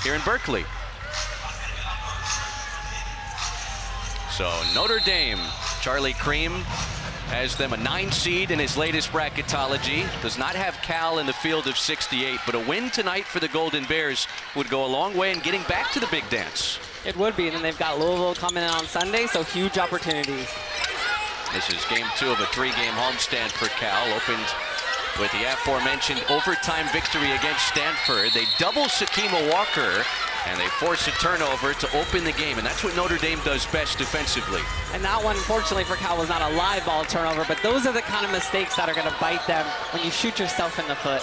here in Berkeley. So Notre Dame, Charlie Cream has them a 9 seed in his latest bracketology. Does not have Cal in the field of 68, but a win tonight for the Golden Bears would go a long way in getting back to the big dance. It would be, and then they've got Louisville coming in on Sunday, so huge opportunities. This is game 2 of a 3-game homestand for Cal. Opened with the aforementioned overtime victory against Stanford. They double Sakima Walker, and they force a turnover to open the game, and that's what Notre Dame does best defensively. And that one, unfortunately for Cal, was not a live ball turnover, but those are the kind of mistakes that are going to bite them when you shoot yourself in the foot.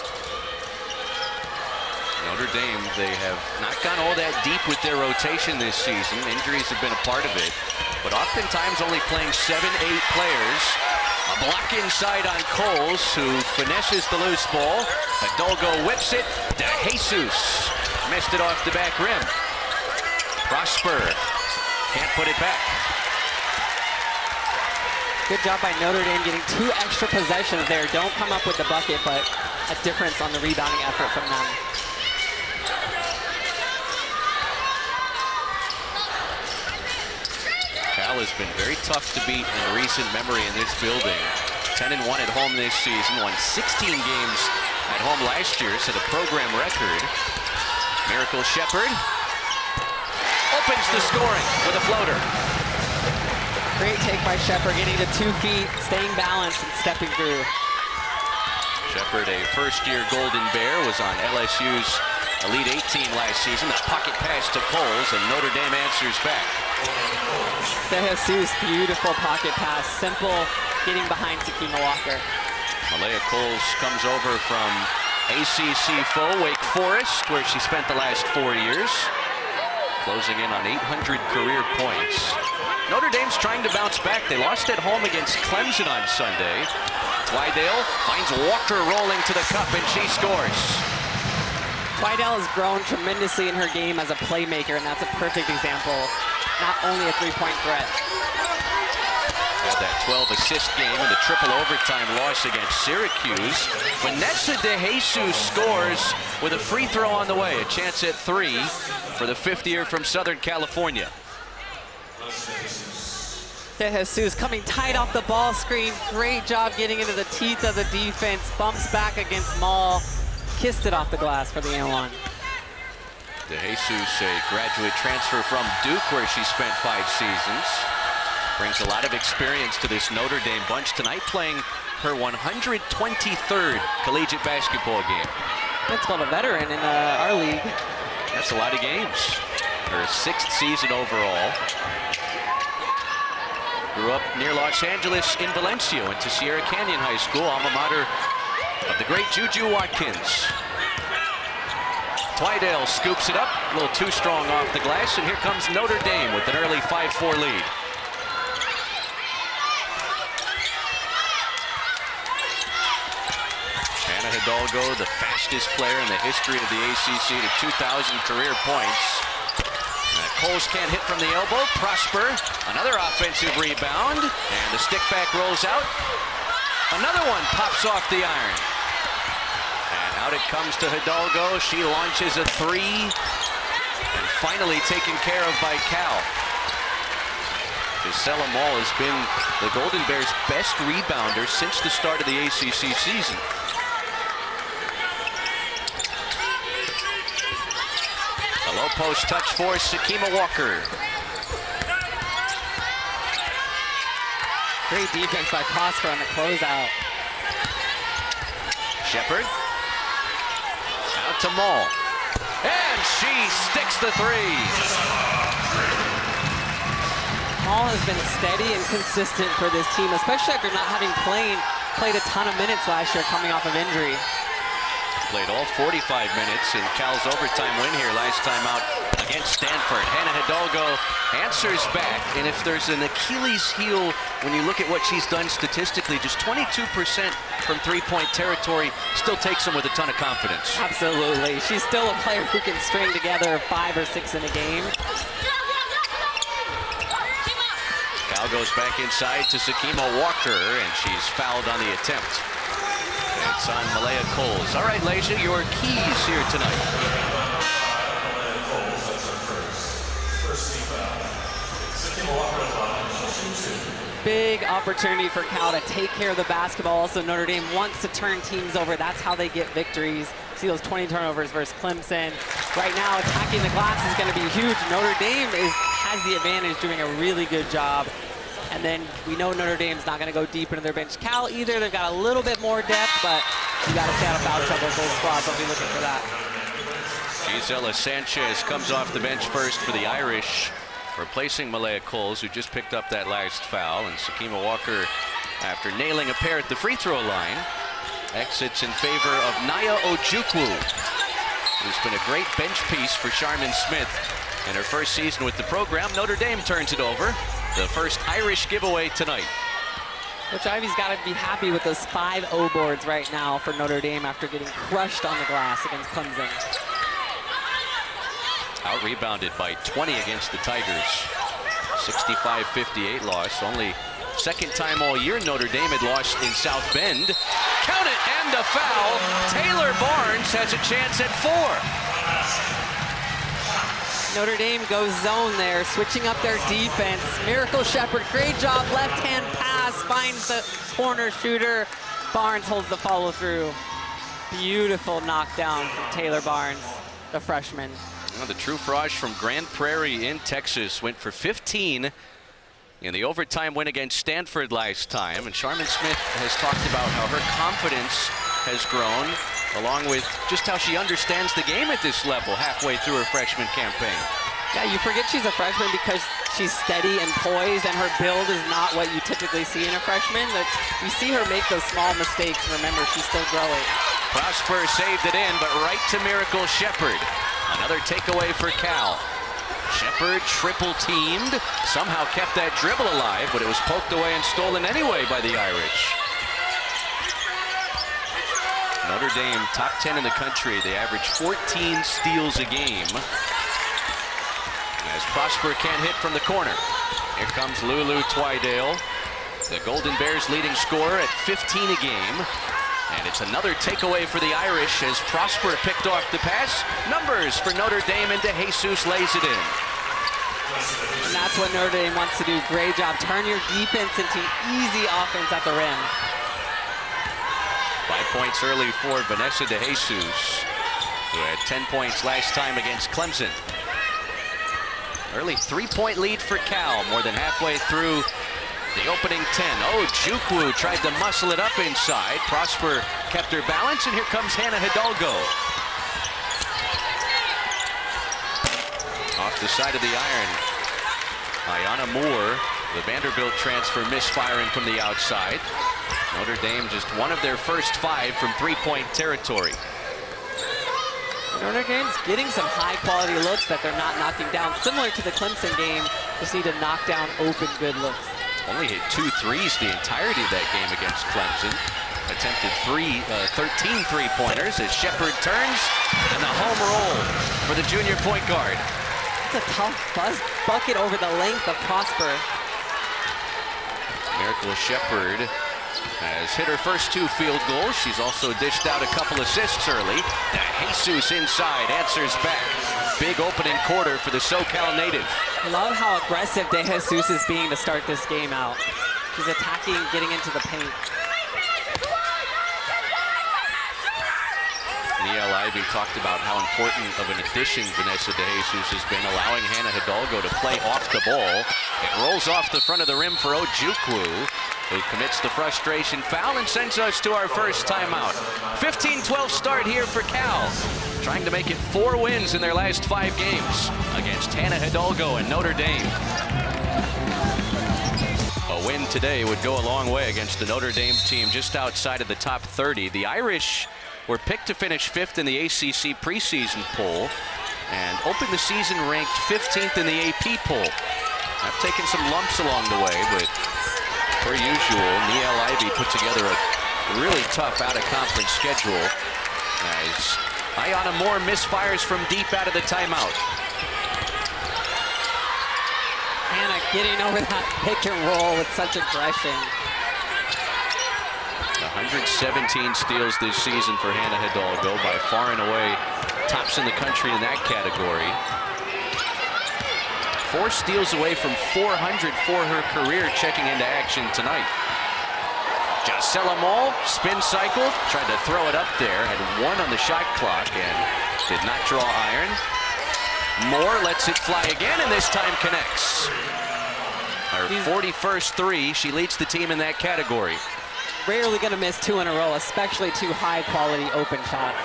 Notre Dame, they have not gone all that deep with their rotation this season. Injuries have been a part of it, but oftentimes only playing 7-8 players. A block inside on Coles, who finesses the loose ball. Hidalgo whips it. De Jesus missed it off the back rim. Prosper can't put it back. Good job by Notre Dame getting 2 extra possessions there. Don't come up with the bucket, but a difference on the rebounding effort from them. Cal has been very tough to beat in recent memory in this building. 10-1 at home this season, won 16 games at home last year, set a program record. Mjracle Sheppard opens the scoring with a floater. Great take by Sheppard, getting to 2 feet, staying balanced and stepping through. Sheppard, a first-year Golden Bear, was on LSU's Elite 18 last season. The pocket pass to Coles, and Notre Dame answers back. De Jesus, beautiful pocket pass, simple, getting behind Sakima Walker. Malaya Coles comes over from ACC foe Wake Forest, where she spent the last 4 years, closing in on 800 career points. Notre Dame's trying to bounce back. They lost at home against Clemson on Sunday. Twidale finds Walker rolling to the cup, and she scores. Twidale has grown tremendously in her game as a playmaker, and that's a perfect example. Not only a 3-point threat. Had that 12-assist game in the triple overtime loss against Syracuse. Vanessa De Jesus scores with a free throw on the way. A chance at 3 for the 5th-year from Southern California. De Jesus coming tight off the ball screen. Great job getting into the teeth of the defense. Bumps back against Maul. Kissed it off the glass for the N1. De Jesus, a graduate transfer from Duke, where she spent 5 seasons. Brings a lot of experience to this Notre Dame bunch tonight, playing her 123rd collegiate basketball game. That's called a veteran in our league. That's a lot of games. Her 6th season overall. Grew up near Los Angeles in Valencia, went to Sierra Canyon High School, alma mater of the great Juju Watkins. Twidale scoops it up, a little too strong off the glass, and here comes Notre Dame with an early 5-4 lead. Anna Hidalgo, the fastest player in the history of the ACC to 2,000 career points. Coles can't hit from the elbow. Prosper, another offensive rebound, and the stick back rolls out. Another one pops off the iron. And out it comes to Hidalgo. She launches a 3, and finally taken care of by Cal. Gisella Maul has been the Golden Bears' best rebounder since the start of the ACC season. A low post touch for Sakima Walker. Great defense by Prosper on the closeout. Sheppard. Out to Maul. And she sticks the 3. Maul has been steady and consistent for this team, especially after not having played a ton of minutes last year coming off of injury. Played all 45 minutes in Cal's overtime win here last time out against Stanford. Hannah Hidalgo answers back, and if there's an Achilles heel when you look at what she's done statistically, just 22% from 3-point territory still takes them with a ton of confidence. Absolutely. She's still a player who can string together 5 or 6 in a game. Cal goes back inside to Sakima Walker, and she's fouled on the attempt. It's on Malaya Coles. All right, Leisha, your keys here tonight. big opportunity for Cal to take care of the basketball. Also, Notre Dame wants to turn teams over. That's how they get victories. See those 20 turnovers versus Clemson. Right now, attacking the glass is going to be huge. Notre Dame has the advantage, doing a really good job. And then we know Notre Dame's not going to go deep into their bench. Cal either, they've got a little bit more depth, but you got to stay out of foul trouble. Both squads will be looking for that. Gisella Sanchez comes off the bench first for the Irish, replacing Malaya Coles, who just picked up that last foul. And Sakima Walker, after nailing a pair at the free throw line, exits in favor of Naya Ojukwu, who's been a great bench piece for Charmin Smith in her first season with the program. Notre Dame turns it over. The first Irish giveaway tonight. Coach Ivey's got to be happy with those 5-0 boards right now for Notre Dame after getting crushed on the glass against Clemson. Out-rebounded by 20 against the Tigers. 65-58 loss. Only second time all year Notre Dame had lost in South Bend. Count it, and a foul. Taylor Barnes has a chance at 4. Notre Dame goes zone there, switching up their defense. Mjracle Sheppard, great job, left-hand pass, finds the corner shooter. Barnes holds the follow-through. Beautiful knockdown from Taylor Barnes, the freshman. Well, the True Frosh from Grand Prairie in Texas went for 15 in the overtime win against Stanford last time. And Charmin Smith has talked about how her confidence has grown, along with just how she understands the game at this level halfway through her freshman campaign. Yeah, you forget she's a freshman because she's steady and poised, and her build is not what you typically see in a freshman. That you see her make those small mistakes. Remember, she's still growing. Prosper saved it in, but right to Mjracle Sheppard. Another takeaway for Cal. Sheppard triple teamed, somehow kept that dribble alive, but it was poked away and stolen anyway by the Irish. Notre Dame, top 10 in the country. They average 14 steals a game. As Prosper can't hit from the corner. Here comes Lulu Twidale, the Golden Bears' leading scorer at 15 a game. And it's another takeaway for the Irish as Prosper picked off the pass. Numbers for Notre Dame, and Jesus lays it in. And that's what Notre Dame wants to do. Great job. Turn your defense into easy offense at the rim. 5 points early for Vanessa De Jesus, who had 10 points last time against Clemson. Early 3-point lead for Cal, more than halfway through the opening 10. Ojukwu tried to muscle it up inside. Prosper kept her balance, and here comes Hannah Hidalgo. Off the side of the iron, Ayanna Moore, the Vanderbilt transfer, misfiring from the outside. Notre Dame just one of their first 5 from 3-point territory. Notre Dame's getting some high-quality looks that they're not knocking down. Similar to the Clemson game, just need to knock down open good looks. Only hit 2 threes the entirety of that game against Clemson. Attempted 13 three-pointers as Sheppard turns, and the home roll for the junior point guard. That's a tough bucket over the length of Prosper. Mjracle Sheppard has hit her first 2 field goals. She's also dished out a couple assists early. De Jesus inside, answers back. Big opening quarter for the SoCal native. I love how aggressive De Jesus is being to start this game out. She's attacking, getting into the paint. Neil Ivey talked about how important of an addition Vanessa De Jesus has been, allowing Hannah Hidalgo to play off the ball. It rolls off the front of the rim for Ojukwu, who commits the frustration foul and sends us to our first timeout. 15-12 start here for Cal, trying to make it 4 wins in their last 5 games against Hannah Hidalgo and Notre Dame. A win today would go a long way against the Notre Dame team just outside of the top 30. The Irish were picked to finish 5th in the ACC preseason poll and opened the season ranked 15th in the AP poll. I've taken some lumps along the way, but per usual, Neil Ivey put together a really tough out-of-conference schedule as Ayanna Moore misfires from deep out of the timeout. Hannah getting over that pick and roll with such aggression. 117 steals this season for Hannah Hidalgo, by far and away tops in the country in that category. 4 steals away from 400 for her career, checking into action tonight. Gisella Maul, spin cycle, tried to throw it up there, had 1 on the shot clock and did not draw iron. Moore lets it fly again, and this time connects. Her 41st 3, she leads the team in that category. Rarely going to miss 2 in a row, especially 2 high-quality open shots.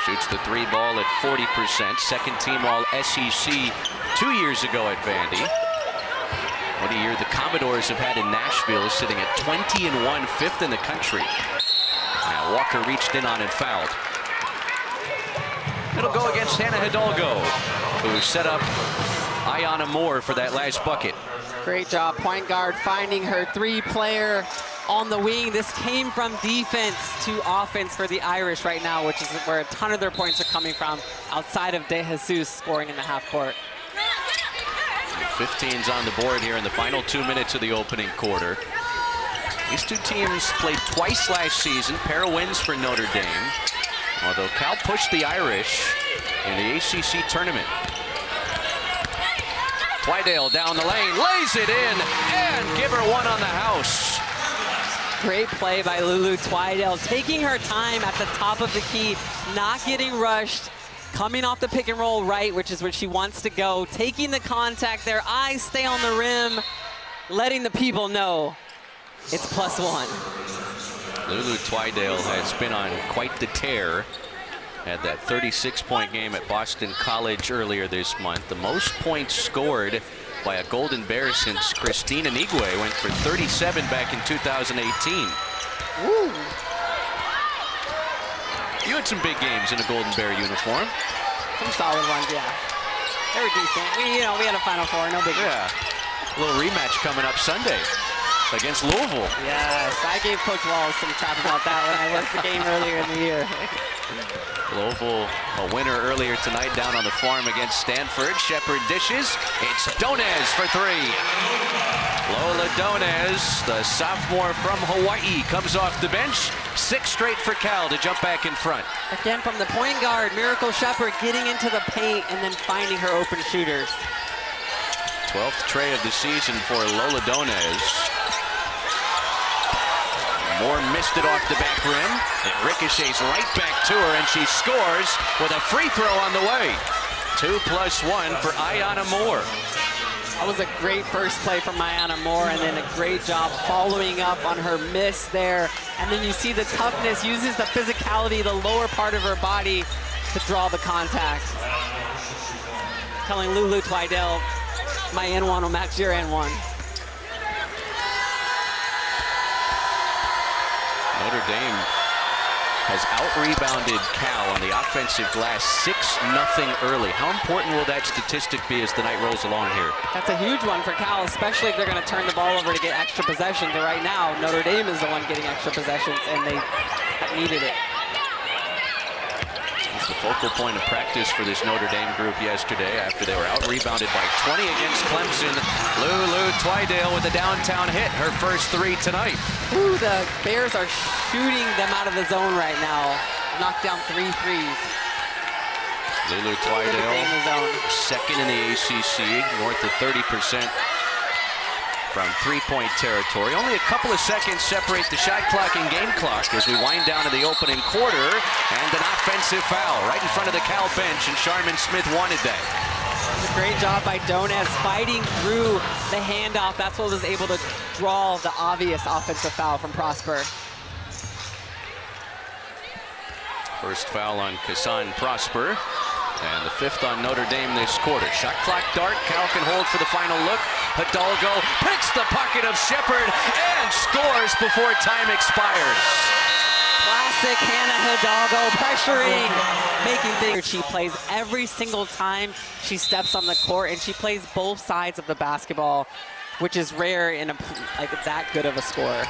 Shoots the 3 ball at 40%. Second team all SEC 2 years ago at Vandy. What a year the Commodores have had in Nashville, sitting at 20-1, 5th in the country. Now Walker reached in on and fouled. It'll go against Hannah Hidalgo, who set up Ayanna Moore for that last bucket. Great job, point guard finding her 3-player on the wing. This came from defense to offense for the Irish right now, which is where a ton of their points are coming from, outside of De Jesus scoring in the half court. 15's on the board here in the final 2 minutes of the opening quarter. These two teams played twice last season, pair of wins for Notre Dame, although Cal pushed the Irish in the ACC tournament. Twidale down the lane, lays it in, and give her 1 on the house. Great play by Lulu Twidale, taking her time at the top of the key, not getting rushed, coming off the pick and roll right, which is where she wants to go, taking the contact, their eyes stay on the rim, letting the people know it's +1. Lulu Twidale has been on quite the tear. Had that 36-point game at Boston College earlier this month. The most points scored by a Golden Bear since Christina Nigwe went for 37 back in 2018. Woo. You had some big games in a Golden Bear uniform. Some solid ones, yeah. They were decent. We had a Final Four, no big deal. Yeah. A little rematch coming up Sunday against Louisville. Yes, I gave Coach Walls some crap about that when I worked the game earlier in the year. Louisville a winner earlier tonight down on the farm against Stanford. Sheppard dishes. It's Donez for 3. Lola Donez, the sophomore from Hawaii, comes off the bench. 6 straight for Cal to jump back in front. Again, from the point guard, Mjracle Sheppard getting into the paint and then finding her open shooters. 12th tray of the season for Lola Donez. Moore missed it off the back rim. It ricochets right back to her, and she scores with a free throw on the way. 2+1 for Ayanna Moore. That was a great first play from Ayanna Moore, and then a great job following up on her miss there. And then you see the toughness, uses the physicality, the lower part of her body to draw the contact. Telling Lulu Twidale, my N1 will match your N1. Notre Dame has out-rebounded Cal on the offensive glass 6-0 early. How important will that statistic be as the night rolls along here? That's a huge one for Cal, especially if they're going to turn the ball over to get extra possessions. And right now, Notre Dame is the one getting extra possessions, and they needed it. It's the focal point of practice for this Notre Dame group yesterday after they were out-rebounded by 20 against Clemson. Lulu Twidale with a downtown hit, her first 3 tonight. Ooh, the Bears are shooting them out of the zone right now. Knocked down 3 threes. Lulu Twidale, second in the ACC, north of 30% from 3-point territory. Only a couple of seconds separate the shot clock and game clock as we wind down to the opening quarter, and an offensive foul right in front of the Cal bench, and Charmin Smith wanted that. It was a great job by Donez fighting through the handoff. That's what was able to draw the obvious offensive foul from Prosper. First foul on Kassan Prosper, and the 5th on Notre Dame this quarter. Shot clock dart, Cal can hold for the final look. Hidalgo picks the pocket of Sheppard and scores before time expires. Classic Hannah Hidalgo, pressuring, making things. She plays every single time she steps on the court, and she plays both sides of the basketball, which is rare in like that good of a scorer.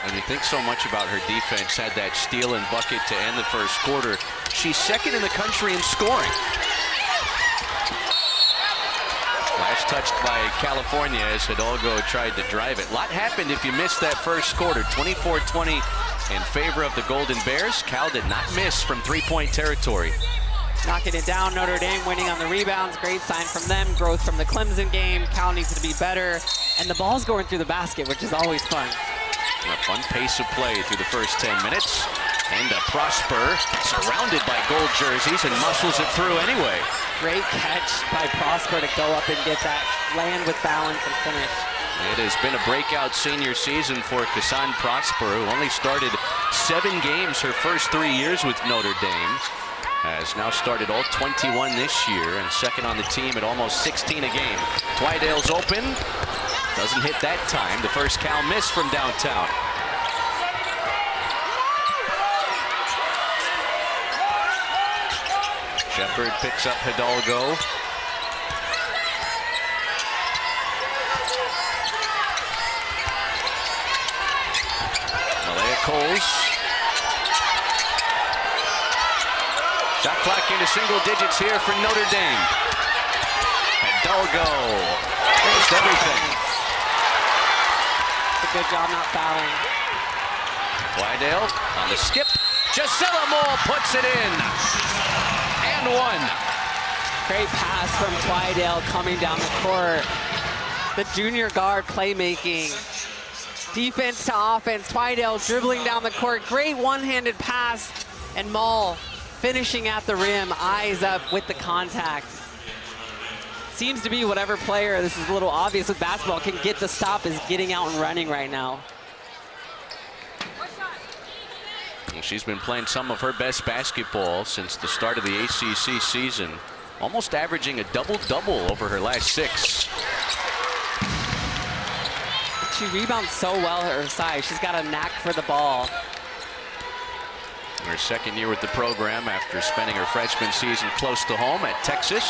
And you think so much about her defense, had that steal and bucket to end the first quarter. She's second in the country in scoring. Last touched by California as Hidalgo tried to drive it. A lot happened if you missed that first quarter. 24-20 in favor of the Golden Bears. Cal did not miss from 3-point territory. knocking it down. Notre Dame winning on the rebounds. Great sign from them. Growth from the Clemson game. Cal needs to be better. And the ball's going through the basket, which is always fun. A fun pace of play through the first 10 minutes. And Prosper surrounded by gold jerseys and muscles it through anyway. Great catch by Prosper to go up and get that, land with balance and finish. It has been a breakout senior season for Kassan Prosper, who only started 7 games her first 3 years with Notre Dame. Has now started all 21 this year and second on the team at almost 16 a game. Twidale's open. Doesn't hit that time. The first Cal miss from downtown. Sheppard picks up Hidalgo. Coles. Shot clock into single digits here for Notre Dame. Hidalgo. Missed everything. It's a good job not fouling. Twidale on the skip. Gisella Maul puts it in. And one. Great pass from Twidale coming down the court. The junior guard playmaking. Defense to offense. Twidale dribbling down the court. Great one-handed pass. And Maul finishing at the rim. Eyes up with the contact. Seems to be whatever player, this is a little obvious with basketball, can get the stop is getting out and running right now. She's been playing some of her best basketball since the start of the ACC season. Almost averaging a double-double over her last 6. She rebounds so well at her size. She's got a knack for the ball. Her second year with the program after spending her freshman season close to home at Texas.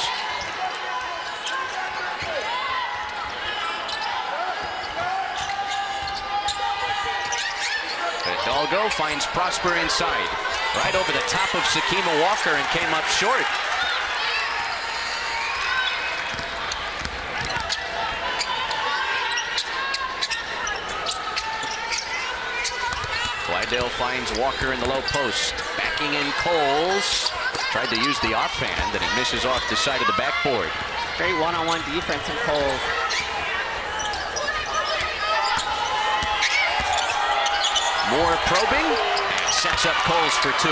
Hidalgo finds Prosper inside. Right over the top of Sakima Walker and came up short. Twidale finds Walker in the low post. Backing in Coles. Tried to use the offhand and it misses off the side of the backboard. Great one-on-one defense from Coles. Moore probing and sets up Coles for 2.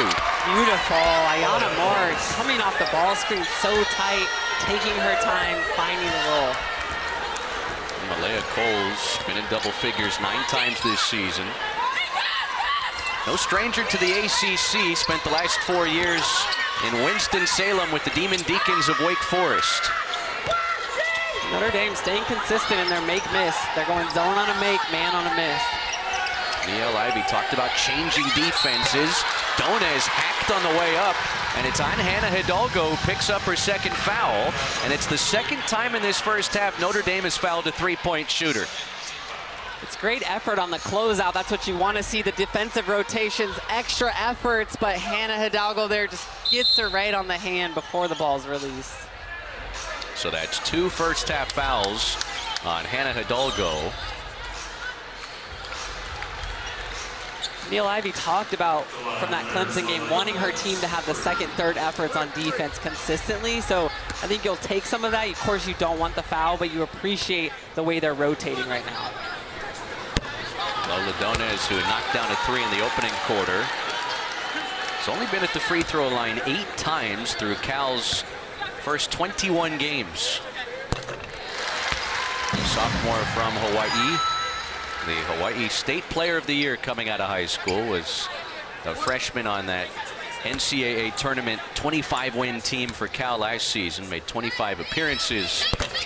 Beautiful. Ayana Moore coming off the ball screen so tight, taking her time, finding the roll. Malaya Coles been in double figures 9 times this season. No stranger to the ACC, spent the last 4 years in Winston-Salem with the Demon Deacons of Wake Forest. Notre Dame staying consistent in their make-miss. They're going zone on a make, man on a miss. Neil Ivey talked about changing defenses. Donez hacked on the way up, and it's on Hannah Hidalgo, who picks up her second foul, and it's the second time in this first half Notre Dame has fouled a 3-point shooter. It's great effort on the closeout. That's what you want to see, the defensive rotations, extra efforts, but Hannah Hidalgo there just gets her right on the hand before the ball's released. So that's 2 first half fouls on Hannah Hidalgo. Neil Ivey talked about from that Clemson game wanting her team to have the second, third efforts on defense consistently. So I think you'll take some of that. Of course, you don't want the foul, but you appreciate the way they're rotating right now. Lola Donez, who knocked down a 3 in the opening quarter, has only been at the free throw line 8 times through Cal's first 21 games. A sophomore from Hawaii. The Hawaii State Player of the Year coming out of high school, was a freshman on that NCAA tournament 25-win team for Cal last season, made 25 appearances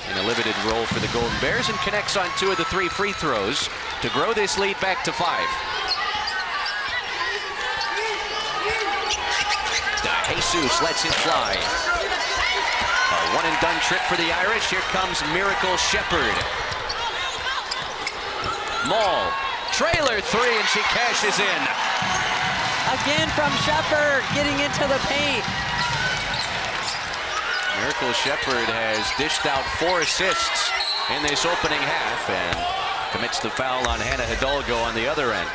in a limited role for the Golden Bears, and connects on 2 of the 3 free throws to grow this lead back to 5. DeJesus lets it fly. A one-and-done trip for the Irish. Here comes Mjracle Sheppard. Maul, trailer 3, and she cashes in. Again from Sheppard, getting into the paint. Mjracle Sheppard has dished out 4 assists in this opening half and commits the foul on Hannah Hidalgo on the other end.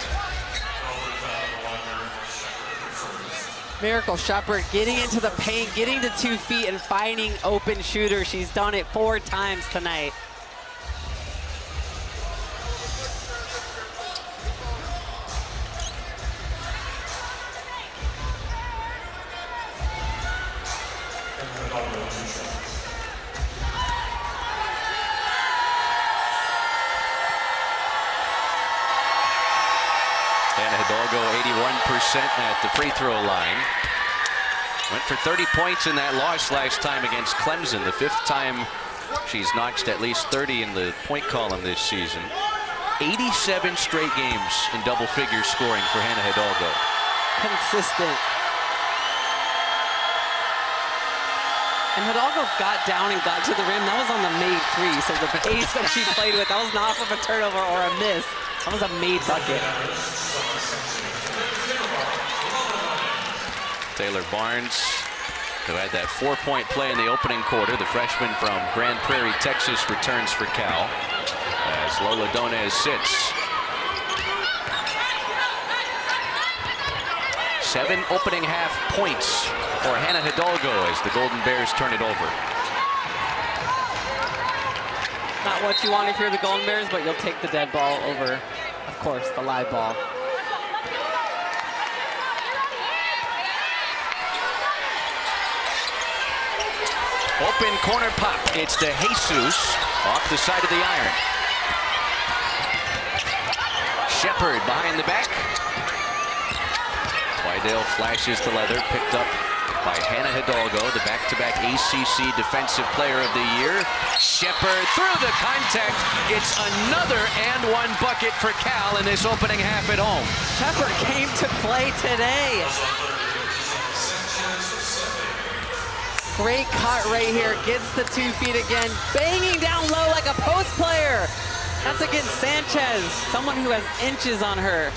Mjracle Sheppard getting into the paint, getting to 2 feet and finding open shooters. She's done it 4 times tonight. Hidalgo 81% at the free throw line. Went for 30 points in that loss last time against Clemson, the 5th time she's notched at least 30 in the point column this season. 87 straight games in double figure scoring for Hannah Hidalgo. Consistent. And Hidalgo got down and got to the rim. That was on the made 3, so the pace that she played with, that was not off of a turnover or a miss. That was a made bucket. Taylor Barnes, who had that 4-point play in the opening quarter, the freshman from Grand Prairie, Texas, returns for Cal as Lola Donez sits. 7 opening half points for Hannah Hidalgo as the Golden Bears turn it over. Not what you want if you're the Golden Bears, but you'll take the dead ball over, of course, the live ball. Open corner pop. It's to Jesus off the side of the iron. Sheppard behind the back. Twidale flashes the leather, picked up by Hannah Hidalgo, the back-to-back ACC Defensive Player of the Year. Sheppard through the contact. It's another and 1 bucket for Cal in this opening half at home. Sheppard came to play today. Great cut right here, gets the 2 feet again, banging down low like a post player. That's against Sanchez, someone who has inches on her.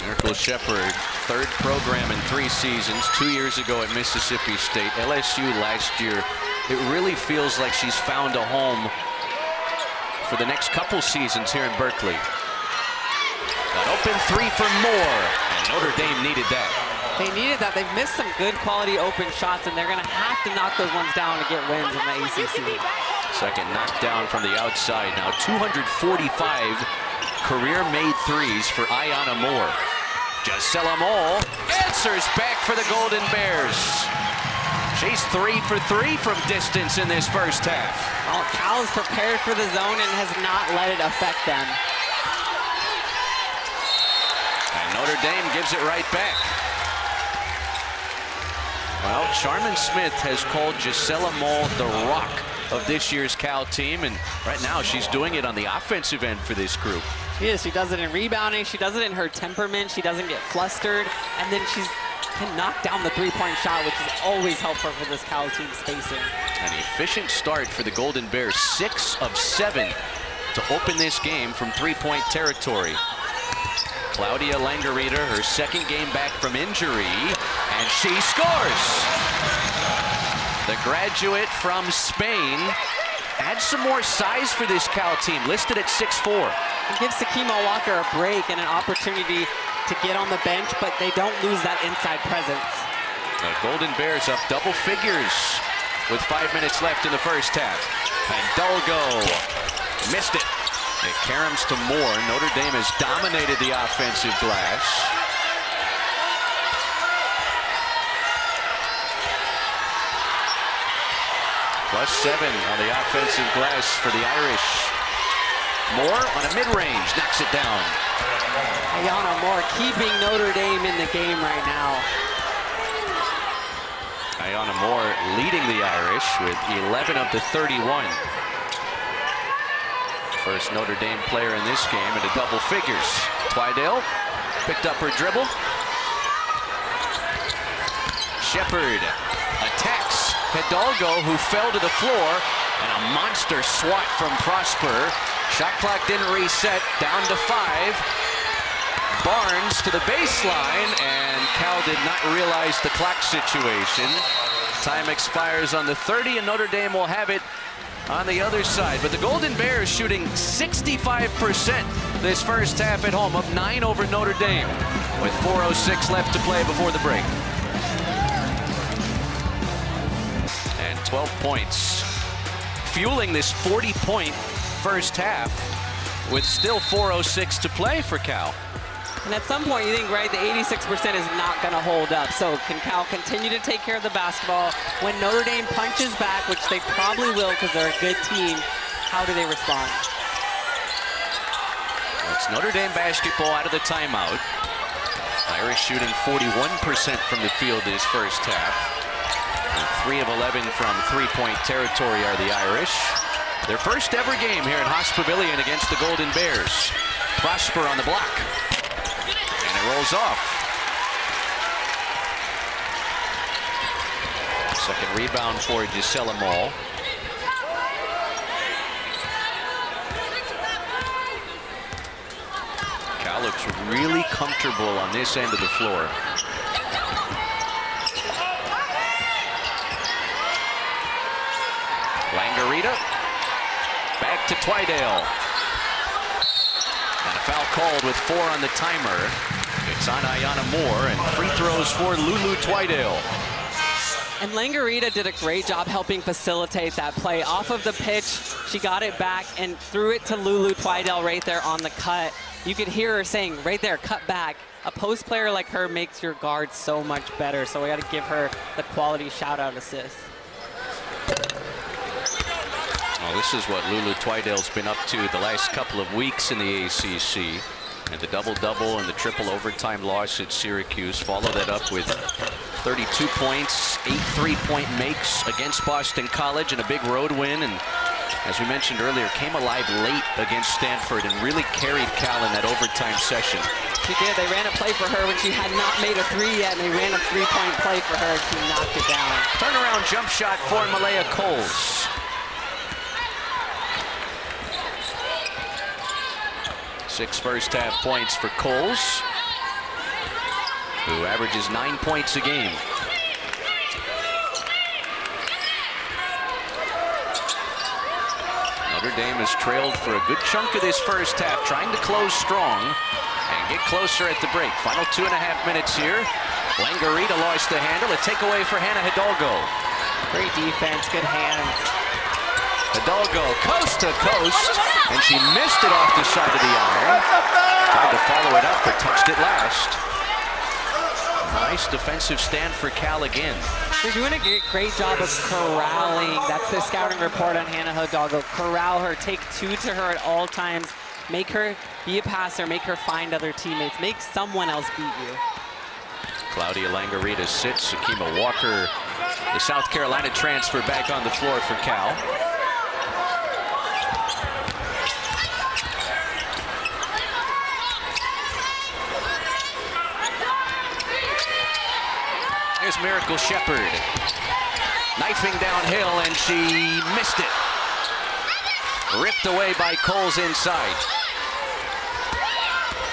Mjracle Sheppard, 3rd program in 3 seasons, 2 years ago at Mississippi State, LSU last year. It really feels like she's found a home for the next couple seasons here in Berkeley. An open 3 for Moore, and Notre Dame needed that. They needed that. They've missed some good quality open shots, and they're going to have to knock those ones down to get wins in the ACC. Second knockdown from the outside. Now 245 career-made 3s for Ayanna Moore. Gisella Maul answers back for the Golden Bears. She's 3 for 3 from distance in this first half. Well, Cal is prepared for the zone and has not let it affect them. And Notre Dame gives it right back. Well, Charmin Smith has called Gisella Maul the rock of this year's Cal team, and right now she's doing it on the offensive end for this group. She is. She does it in rebounding. She does it in her temperament. She doesn't get flustered, and then she can knock down the 3-point shot, which is always helpful for this Cal team spacing. An efficient start for the Golden Bears, 6 of 7 to open this game from 3-point territory. Claudia Langarita, her 2nd game back from injury, and she scores. The graduate from Spain adds some more size for this Cal team, listed at 6'4". It gives Sakima Walker a break and an opportunity to get on the bench, but they don't lose that inside presence. The Golden Bears up double figures with 5 minutes left in the first half. And Hidalgo missed it. It caroms to Moore. Notre Dame has dominated the offensive glass. +7 on the offensive glass for the Irish. Moore on a mid-range, knocks it down. Ayanna Moore keeping Notre Dame in the game right now. Ayanna Moore leading the Irish with 11 of the 31. First Notre Dame player in this game into double figures. Twidale picked up her dribble. Sheppard attacks Hidalgo, who fell to the floor, and a monster swat from Prosper. Shot clock didn't reset, down to 5. Barnes to the baseline, and Cal did not realize the clock situation. Time expires on the 30, and Notre Dame will have it on the other side. But the Golden Bears shooting 65% this first half at home, up 9 over Notre Dame, with 4:06 left to play before the break. And 12 points, fueling this 40-point first half, with still 4:06 to play for Cal. And at some point, you think, right, the 86% is not going to hold up. So can Cal continue to take care of the basketball? When Notre Dame punches back, which they probably will because they're a good team, how do they respond? It's Notre Dame basketball out of the timeout. Irish shooting 41% from the field this first half. And 3 of 11 from three-point territory are the Irish. Their first ever game here at Haas Pavilion against the Golden Bears. Prosper on the block. And it rolls off. Second rebound for Gisella Maul. Cal looks really comfortable on this end of the floor. Langarita. Back to Twidale. And a foul called with 4 on the timer. It's on Ayanna Moore, and free throws for Lulu Twidale. And Langarita did a great job helping facilitate that play. Off of the pitch, she got it back and threw it to Lulu Twidale right there on the cut. You could hear her saying right there, cut back. A post player like her makes your guard so much better. So we got to give her the quality shout-out assist. Well, this is what Lulu Twidale's been up to the last couple of weeks in the ACC. And the double-double and the triple overtime loss at Syracuse. Follow that up with 32 points, 8 three-point makes against Boston College, and a big road win. And as we mentioned earlier, came alive late against Stanford and really carried Cal in that overtime session. She did. They ran a play for her when she had not made a 3 yet, and they ran a 3-point play for her, and she knocked it down. Turnaround jump shot for Malaya Coles. 6 first half points for Coles, who averages 9 points a game. Notre Dame has trailed for a good chunk of this first half, trying to close strong and get closer at the break. Final 2.5 minutes here. Langarita lost the handle. A takeaway for Hannah Hidalgo. Great defense, good hands. Hidalgo coast to coast, and she missed it off the side of the iron. Tried to follow it up, but touched it last. Nice defensive stand for Cal again. They're doing a great job of corralling. That's the scouting report on Hannah Hidalgo. Corral her, take 2 to her at all times. Make her be a passer, make her find other teammates. Make someone else beat you. Claudia Langarita sits. Sakima Walker, the South Carolina transfer, back on the floor for Cal. Here's Mjracle Sheppard. Knifing downhill, and she missed it. Ripped away by Coles inside.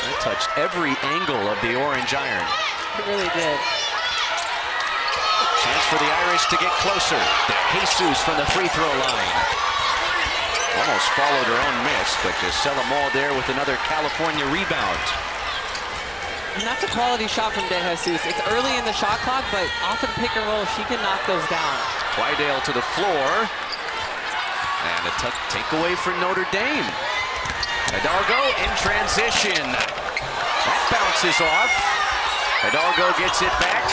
That touched every angle of the orange iron. It really did. Chance for the Irish to get closer. Jesus from the free throw line. Almost followed her own miss, but Gisella Maul there with another California rebound. And that's a quality shot from De Jesus. It's early in the shot clock, but off of the pick and roll, she can knock those down. Twidale to the floor. And a takeaway for Notre Dame. Hidalgo in transition. That bounces off. Hidalgo gets it back.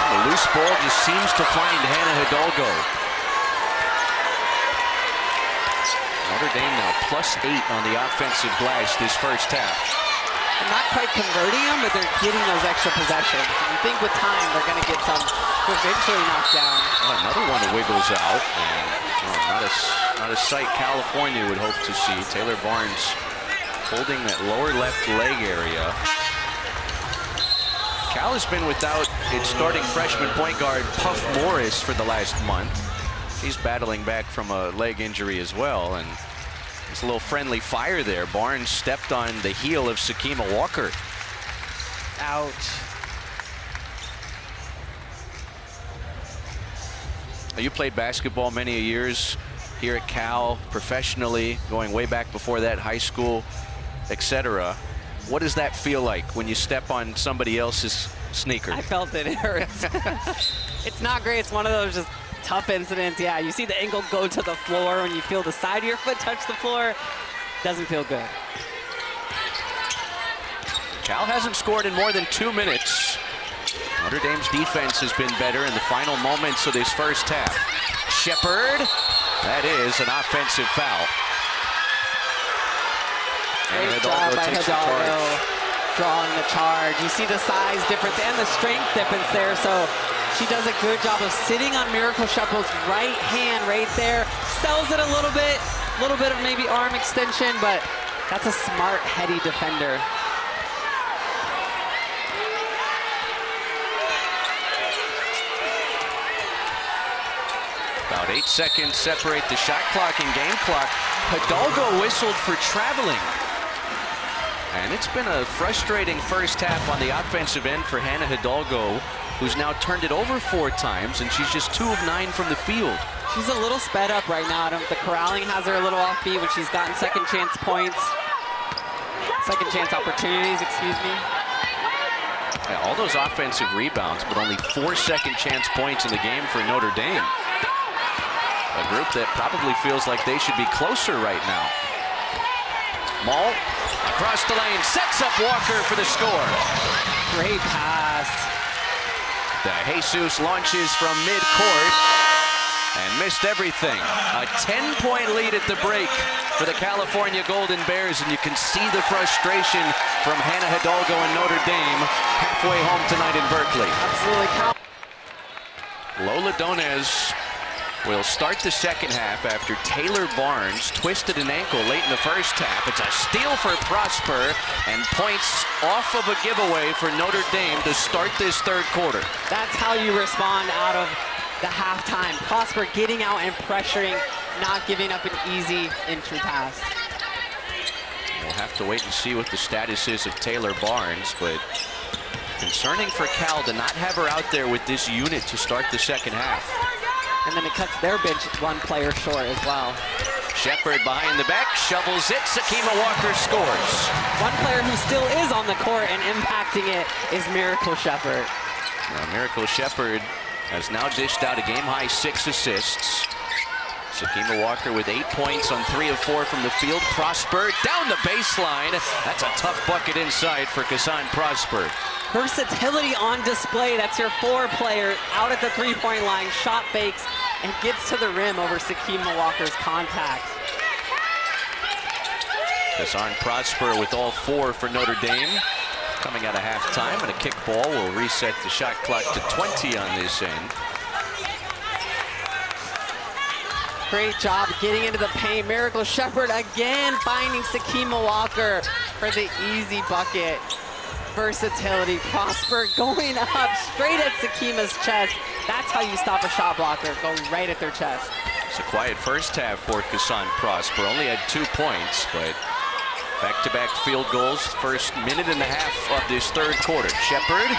And the loose ball just seems to find Hannah Hidalgo. Notre Dame now +8 on the offensive glass this first half. They're not quite converting them, but they're getting those extra possessions. You think with time they're going to get some eventually knocked down. Well, another one wiggles out, and not a sight California would hope to see. Taylor Barnes holding that lower left leg area. Cal has been without its starting freshman point guard Puff Morris for the last month. He's battling back from a leg injury as well, and there's a little friendly fire there. Barnes stepped on the heel of Sakima Walker. Ouch. You played basketball many years here at Cal, professionally, going way back before that, high school, etc. What does that feel like when you step on somebody else's sneaker? I felt it. It hurts. It's not great. It's one of those just tough incidents. Yeah, you see the ankle go to the floor when you feel the side of your foot touch the floor. Doesn't feel good. Cal hasn't scored in more than 2 minutes. Notre Dame's defense has been better in the final moments of this first half. Sheppard, that is an offensive foul. And Great job by Hidalgo drawing the charge. You see the size difference and the strength difference there. So she does a good job of sitting on Mjracle Sheppard's right hand right there. Sells it a little bit of maybe arm extension, but that's a smart, heady defender. About 8 seconds separate the shot clock and game clock. Hidalgo whistled for traveling. And it's been a frustrating first half on the offensive end for Hannah Hidalgo, who's now turned it over 4 times, and she's just 2 of 9 from the field. She's a little sped up right now. The corralling has her a little offbeat when she's gotten second chance points. Second chance opportunities, excuse me. Yeah, all those offensive rebounds, but only 4 second chance points in the game for Notre Dame. A group that probably feels like they should be closer right now. Maul across the lane, sets up Walker for the score. Great pass. De Jesus launches from mid-court and missed everything. A 10-point lead at the break for the California Golden Bears, and you can see the frustration from Hannah Hidalgo and Notre Dame halfway home tonight in Berkeley. Absolutely. Lola Donez will start the second half after Taylor Barnes twisted an ankle late in the first half. It's a steal for Prosper and points off of a giveaway for Notre Dame to start this third quarter. That's how you respond out of the halftime. Prosper getting out and pressuring, not giving up an easy entry pass. We'll have to wait and see what the status is of Taylor Barnes, but concerning for Cal to not have her out there with this unit to start the second half. And then it cuts their bench 1 player short as well. Sheppard behind the back, shovels it. Sakima Walker scores. 1 player who still is on the court and impacting it is Mjracle Sheppard. Now, Mjracle Sheppard has now dished out a game-high 6 assists. Sakima Walker with 8 points on 3 of 4 from the field. Prosper down the baseline. That's a tough bucket inside for Kassan Prosper. Versatility on display. That's your 4 player out at the 3-point line, shot fakes, and gets to the rim over Sakima Walker's contact. Kassan Prosper with all 4 for Notre Dame. Coming out of halftime, and a kick ball will reset the shot clock to 20 on this end. Great job getting into the paint. Mjracle Sheppard again finding Sakima Walker for the easy bucket. Versatility. Prosper going up straight at Sakima's chest. That's how you stop a shot blocker. Go right at their chest. It's a quiet first half for Kassan Prosper. Only had 2 points, but back-to-back field goals. First minute and a half of this third quarter. Sheppard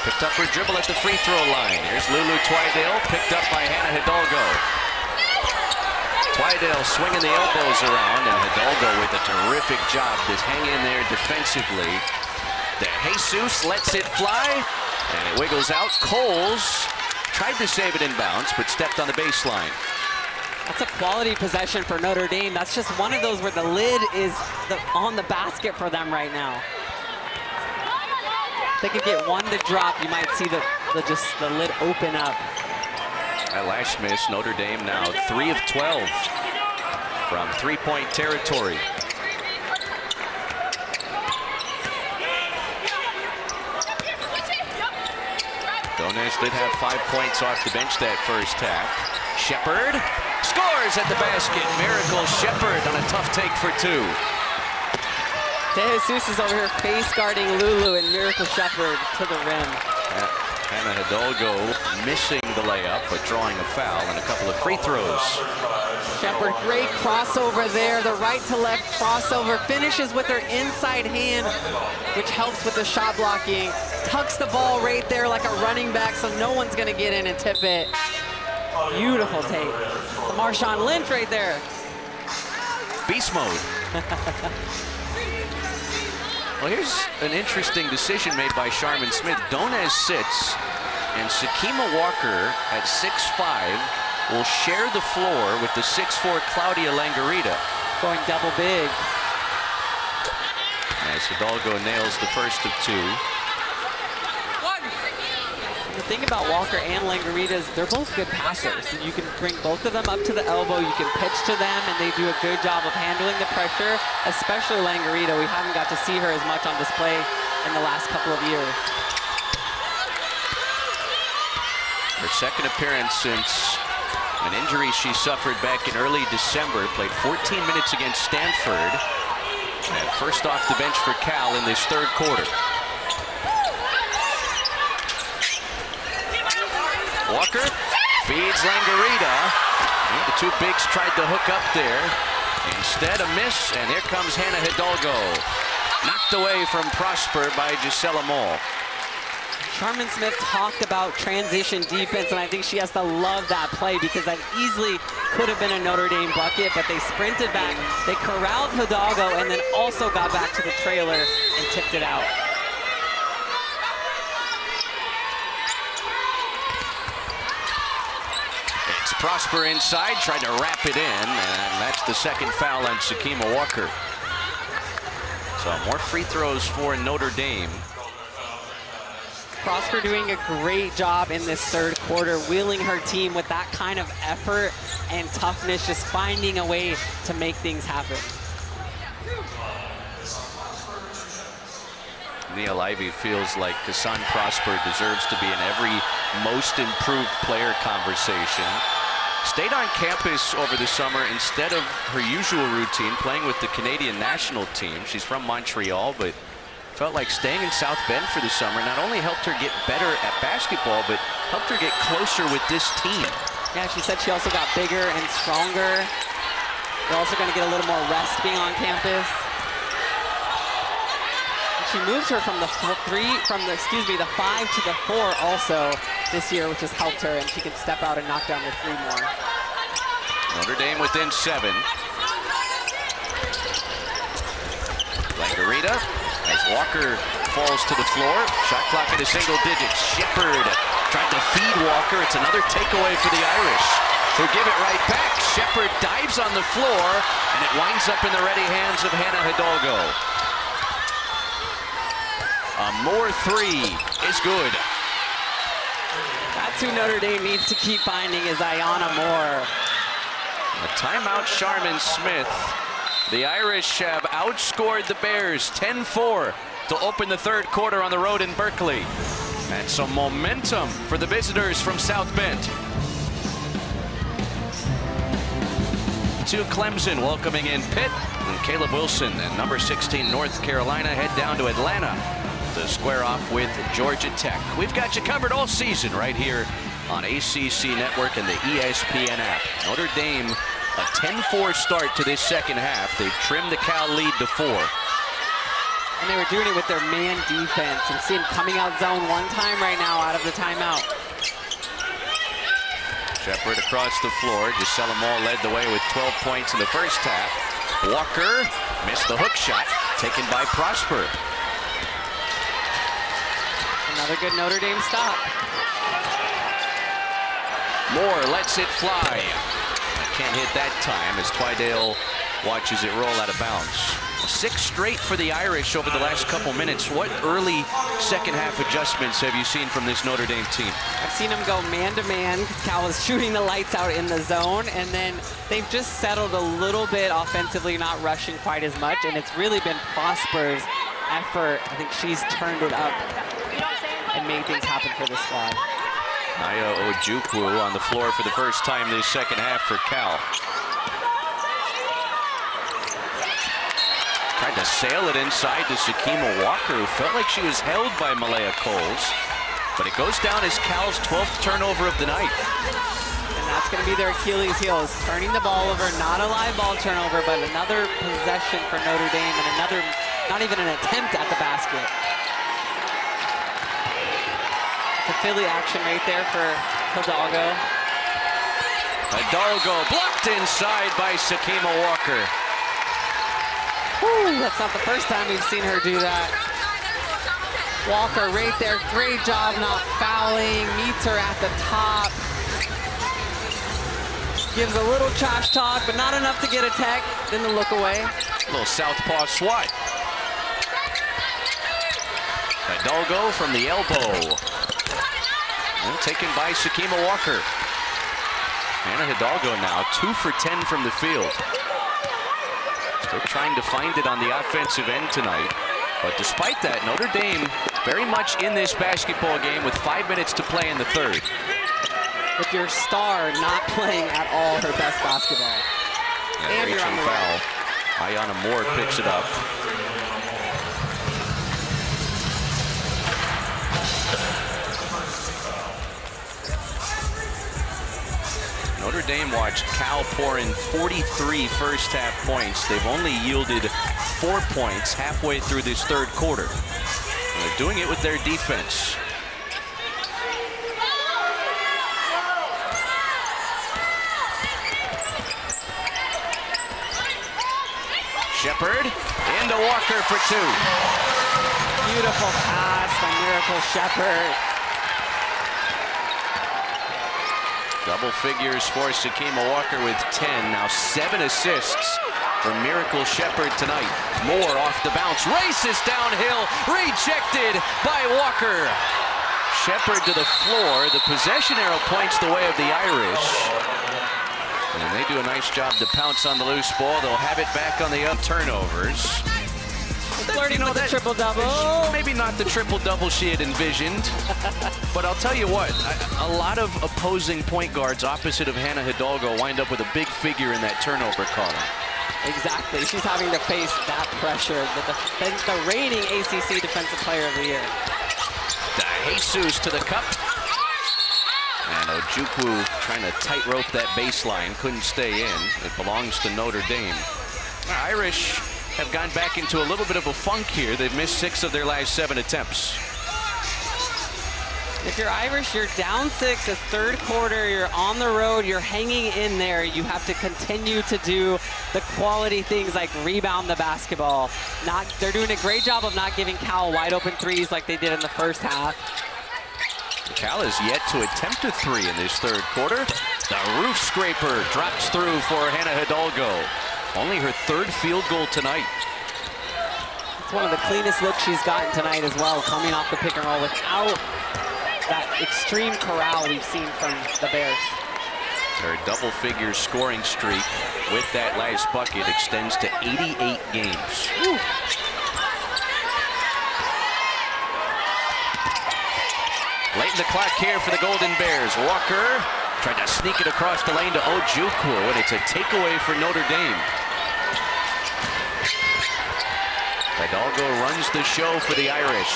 picked up her dribble at the free throw line. Here's Lulu Twidale, picked up by Hannah Hidalgo. Twidale swinging the elbows around, and Hidalgo with a terrific job to hang in there defensively. De Jesus lets it fly, and it wiggles out. Coles tried to save it in bounds, but stepped on the baseline. That's a quality possession for Notre Dame. That's just one of those where the lid is on the basket for them right now. If they could get 1 to drop, you might see the lid open up. That last miss, Notre Dame now 3 of 12 from 3-point territory. Donez did have 5 points off the bench that first half. Sheppard scores at the basket. Mjracle Sheppard on a tough take for 2. De Jesus is over here face guarding Lulu, and Mjracle Sheppard to the rim. Hannah Hidalgo missing the layup, but drawing a foul and a couple of free throws. Sheppard, great crossover there. The right to left crossover. Finishes with her inside hand, which helps with the shot blocking. Tucks the ball right there like a running back, so no one's going to get in and tip it. Beautiful take. Marshawn Lynch right there. Beast mode. Well, here's an interesting decision made by Charmin Smith. Donez sits, and Sakima Walker at 6'5" will share the floor with the 6'4" Claudia Langarita. Going double big. As Hidalgo nails the first of two. The thing about Walker and Langarita is they're both good passers. You can bring both of them up to the elbow, you can pitch to them, and they do a good job of handling the pressure, especially Langarita. We haven't got to see her as much on display in the last couple of years. Her second appearance since an injury she suffered back in early December. Played 14 minutes against Stanford. And first off the bench for Cal in this third quarter. Walker feeds Langarita. The two bigs tried to hook up there. Instead, a miss, and here comes Hannah Hidalgo. Knocked away from Prosper by Gisella Maul. Charmin Smith talked about transition defense, and I think she has to love that play because that easily could have been a Notre Dame bucket, but they sprinted back. They corralled Hidalgo and then also got back to the trailer and tipped it out. Prosper inside, tried to wrap it in, and that's the second foul on Sakima Walker. So more free throws for Notre Dame. Prosper doing a great job in this third quarter, wheeling her team with that kind of effort and toughness, just finding a way to make things happen. Neil Ivey feels like Kassan Prosper deserves to be in every most improved player conversation. Stayed on campus over the summer instead of her usual routine, playing with the Canadian national team. She's from Montreal, but felt like staying in South Bend for the summer not only helped her get better at basketball, but helped her get closer with this team. Yeah, she said she also got bigger and stronger. They're also going to get a little more rest being on campus. She moved her from the 5 to the 4 also this year, which has helped her, and she can step out and knock down the 3 more. Notre Dame within 7. Langarita as Walker falls to the floor. Shot clock into single digits. Sheppard tried to feed Walker. It's another takeaway for the Irish, who give it right back. Sheppard dives on the floor, and it winds up in the ready hands of Hannah Hidalgo. A Moore 3 is good. That's who Notre Dame needs to keep finding is Ayanna Moore. A timeout, Charmin Smith. The Irish have outscored the Bears 10-4 to open the third quarter on the road in Berkeley. And some momentum for the visitors from South Bend. To Clemson, welcoming in Pitt and Caleb Wilson, and number 16 North Carolina head down to Atlanta to square off with Georgia Tech. We've got you covered all season right here on ACC Network and the ESPN app. Notre Dame, a 10-4 start to this second half. They've trimmed the Cal lead to 4. And they were doing it with their man defense. And see them coming out zone one time right now out of the timeout. Sheppard across the floor. Gisella Maul led the way with 12 points in the first half. Walker missed the hook shot, taken by Prosper. Another good Notre Dame stop. Moore lets it fly. Can't hit that time as Twidale watches it roll out of bounds. 6 straight for the Irish over the last couple minutes. What early second half adjustments have you seen from this Notre Dame team? I've seen them go man-to-man because Cal was shooting the lights out in the zone, and then they've just settled a little bit offensively, not rushing quite as much, and it's really been Prosper's effort. I think she's turned it up and made things happen for the squad. Naya Ojukwu on the floor for the first time this second half for Cal. Tried to sail it inside to Sakima Walker, who felt like she was held by Malaya Coles. But it goes down as Cal's 12th turnover of the night. And that's going to be their Achilles heel, is turning the ball over. Not a live ball turnover, but another possession for Notre Dame and another, not even an attempt at the basket. It's a Philly action right there for Hidalgo. Hidalgo blocked inside by Sakima Walker. Whew, that's not the first time we've seen her do that. Walker right there, great job not fouling, meets her at the top. Gives a little trash talk, but not enough to get a tech, then to look away. A little southpaw swat. Hidalgo from the elbow. And taken by Sakima Walker. Hannah Hidalgo now 2 for 10 from the field. Still trying to find it on the offensive end tonight. But despite that, Notre Dame very much in this basketball game with 5 minutes to play in the third. With your star not playing at all her best basketball. And you're on the foul. Ayanna Moore picks it up. Notre Dame watched Cal pour in 43 first half points. They've only yielded 4 points halfway through this third quarter. And they're doing it with their defense. Sheppard into Walker for 2. Beautiful pass by Mjracle Sheppard. Double figures for Sakima Walker with 10. Now 7 assists for Mjracle Sheppard tonight. Moore off the bounce, races downhill, rejected by Walker. Sheppard to the floor. The possession arrow points the way of the Irish. And they do a nice job to pounce on the loose ball. They'll have it back on the up turnovers. Flirting with the triple-double. Maybe not the triple-double she had envisioned. But I'll tell you what, a lot of opposing point guards opposite of Hannah Hidalgo wind up with a big figure in that turnover column. Exactly. She's having to face that pressure. The reigning ACC Defensive Player of the Year. Jesus to the cup. And Ojukwu trying to tightrope that baseline. Couldn't stay in. It belongs to Notre Dame. The Irish have gone back into a little bit of a funk here. They've missed 6 of their last 7 attempts. If you're Irish, you're down 6. It's third quarter. You're on the road. You're hanging in there. You have to continue to do the quality things like rebound the basketball. They're doing a great job of not giving Cal wide open threes like they did in the first half. Cal has yet to attempt a 3 in this third quarter. The roof scraper drops through for Hannah Hidalgo. Only her 3rd field goal tonight. It's one of the cleanest looks she's gotten tonight as well, coming off the pick and roll without that extreme corral we've seen from the Bears. Their double-figure scoring streak with that last bucket extends to 88 games. Woo. Late in the clock here for the Golden Bears. Walker tried to sneak it across the lane to Ojukwu, and it's a takeaway for Notre Dame. Hidalgo runs the show for the Irish.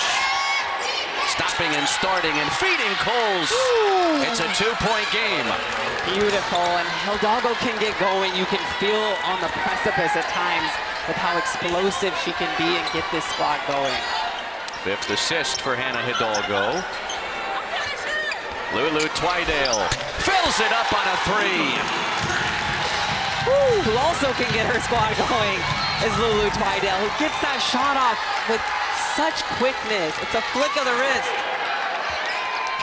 Stopping and starting and feeding Coles. Ooh. It's a 2-point game. Beautiful, and Hidalgo can get going. You can feel on the precipice at times with how explosive she can be and get this squad going. 5th assist for Hannah Hidalgo. Lulu Twidale fills it up on a 3. Who also can get her squad going is Lulu Twidale, who gets that shot off with such quickness. It's a flick of the wrist.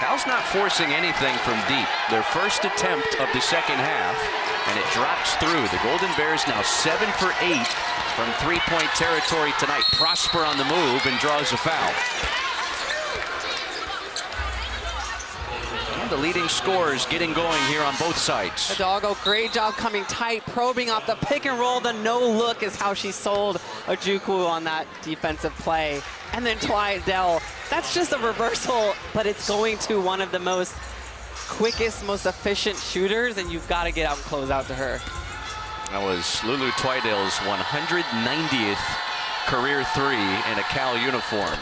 Cal's not forcing anything from deep. Their first attempt of the second half, and it drops through. The Golden Bears now 7 for 8 from 3-point territory tonight. Prosper on the move and draws a foul. The leading scorers getting going here on both sides. Hidalgo, great job coming tight, probing off the pick and roll. The no look is how she sold Ojukwu on that defensive play. And then Twidale, that's just a reversal, but it's going to one of the most quickest, most efficient shooters, and you've got to get out and close out to her. That was Lulu Twidale's 190th career 3 in a Cal uniform.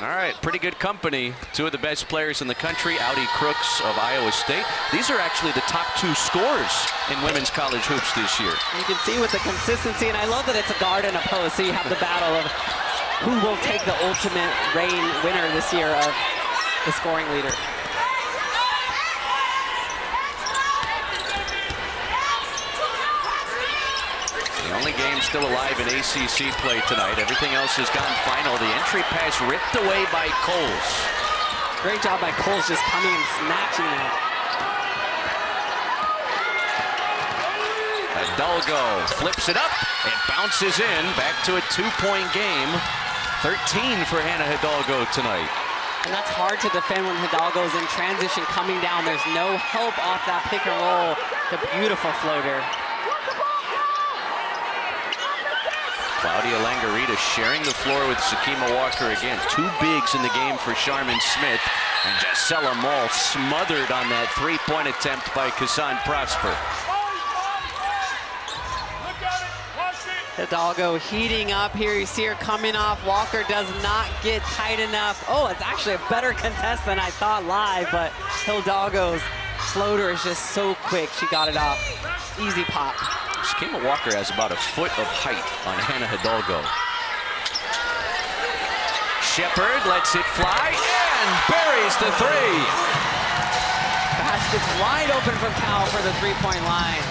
All right, pretty good company. 2 of the best players in the country, Audi Crooks of Iowa State. These are actually the top 2 scorers in women's college hoops this year. You can see with the consistency, and I love that it's a guard and a post, so you have the battle of who will take the ultimate reign winner this year of the scoring leader. still alive in ACC play tonight. Everything else has gone final. The entry pass ripped away by Coles. Great job by Coles just coming and snatching it. Hidalgo flips it up. It bounces in. Back to a 2-point game. 13 for Hannah Hidalgo tonight. And that's hard to defend when Hidalgo's in transition coming down. There's no help off that pick and roll. The beautiful floater. Claudia Langarita sharing the floor with Sakima Walker again. 2 bigs in the game for Charmin Smith. And Gisella Maul smothered on that 3-point attempt by Kassan Prosper. Hidalgo heating up here. You see her coming off. Walker does not get tight enough. Oh, it's actually a better contest than I thought live, but Hidalgo's floater is just so quick. She got it off. Easy pop. Sakima Walker has about a foot of height on Hannah Hidalgo. Sheppard lets it fly and buries the 3. Basket's wide open from Cal for the 3-point line.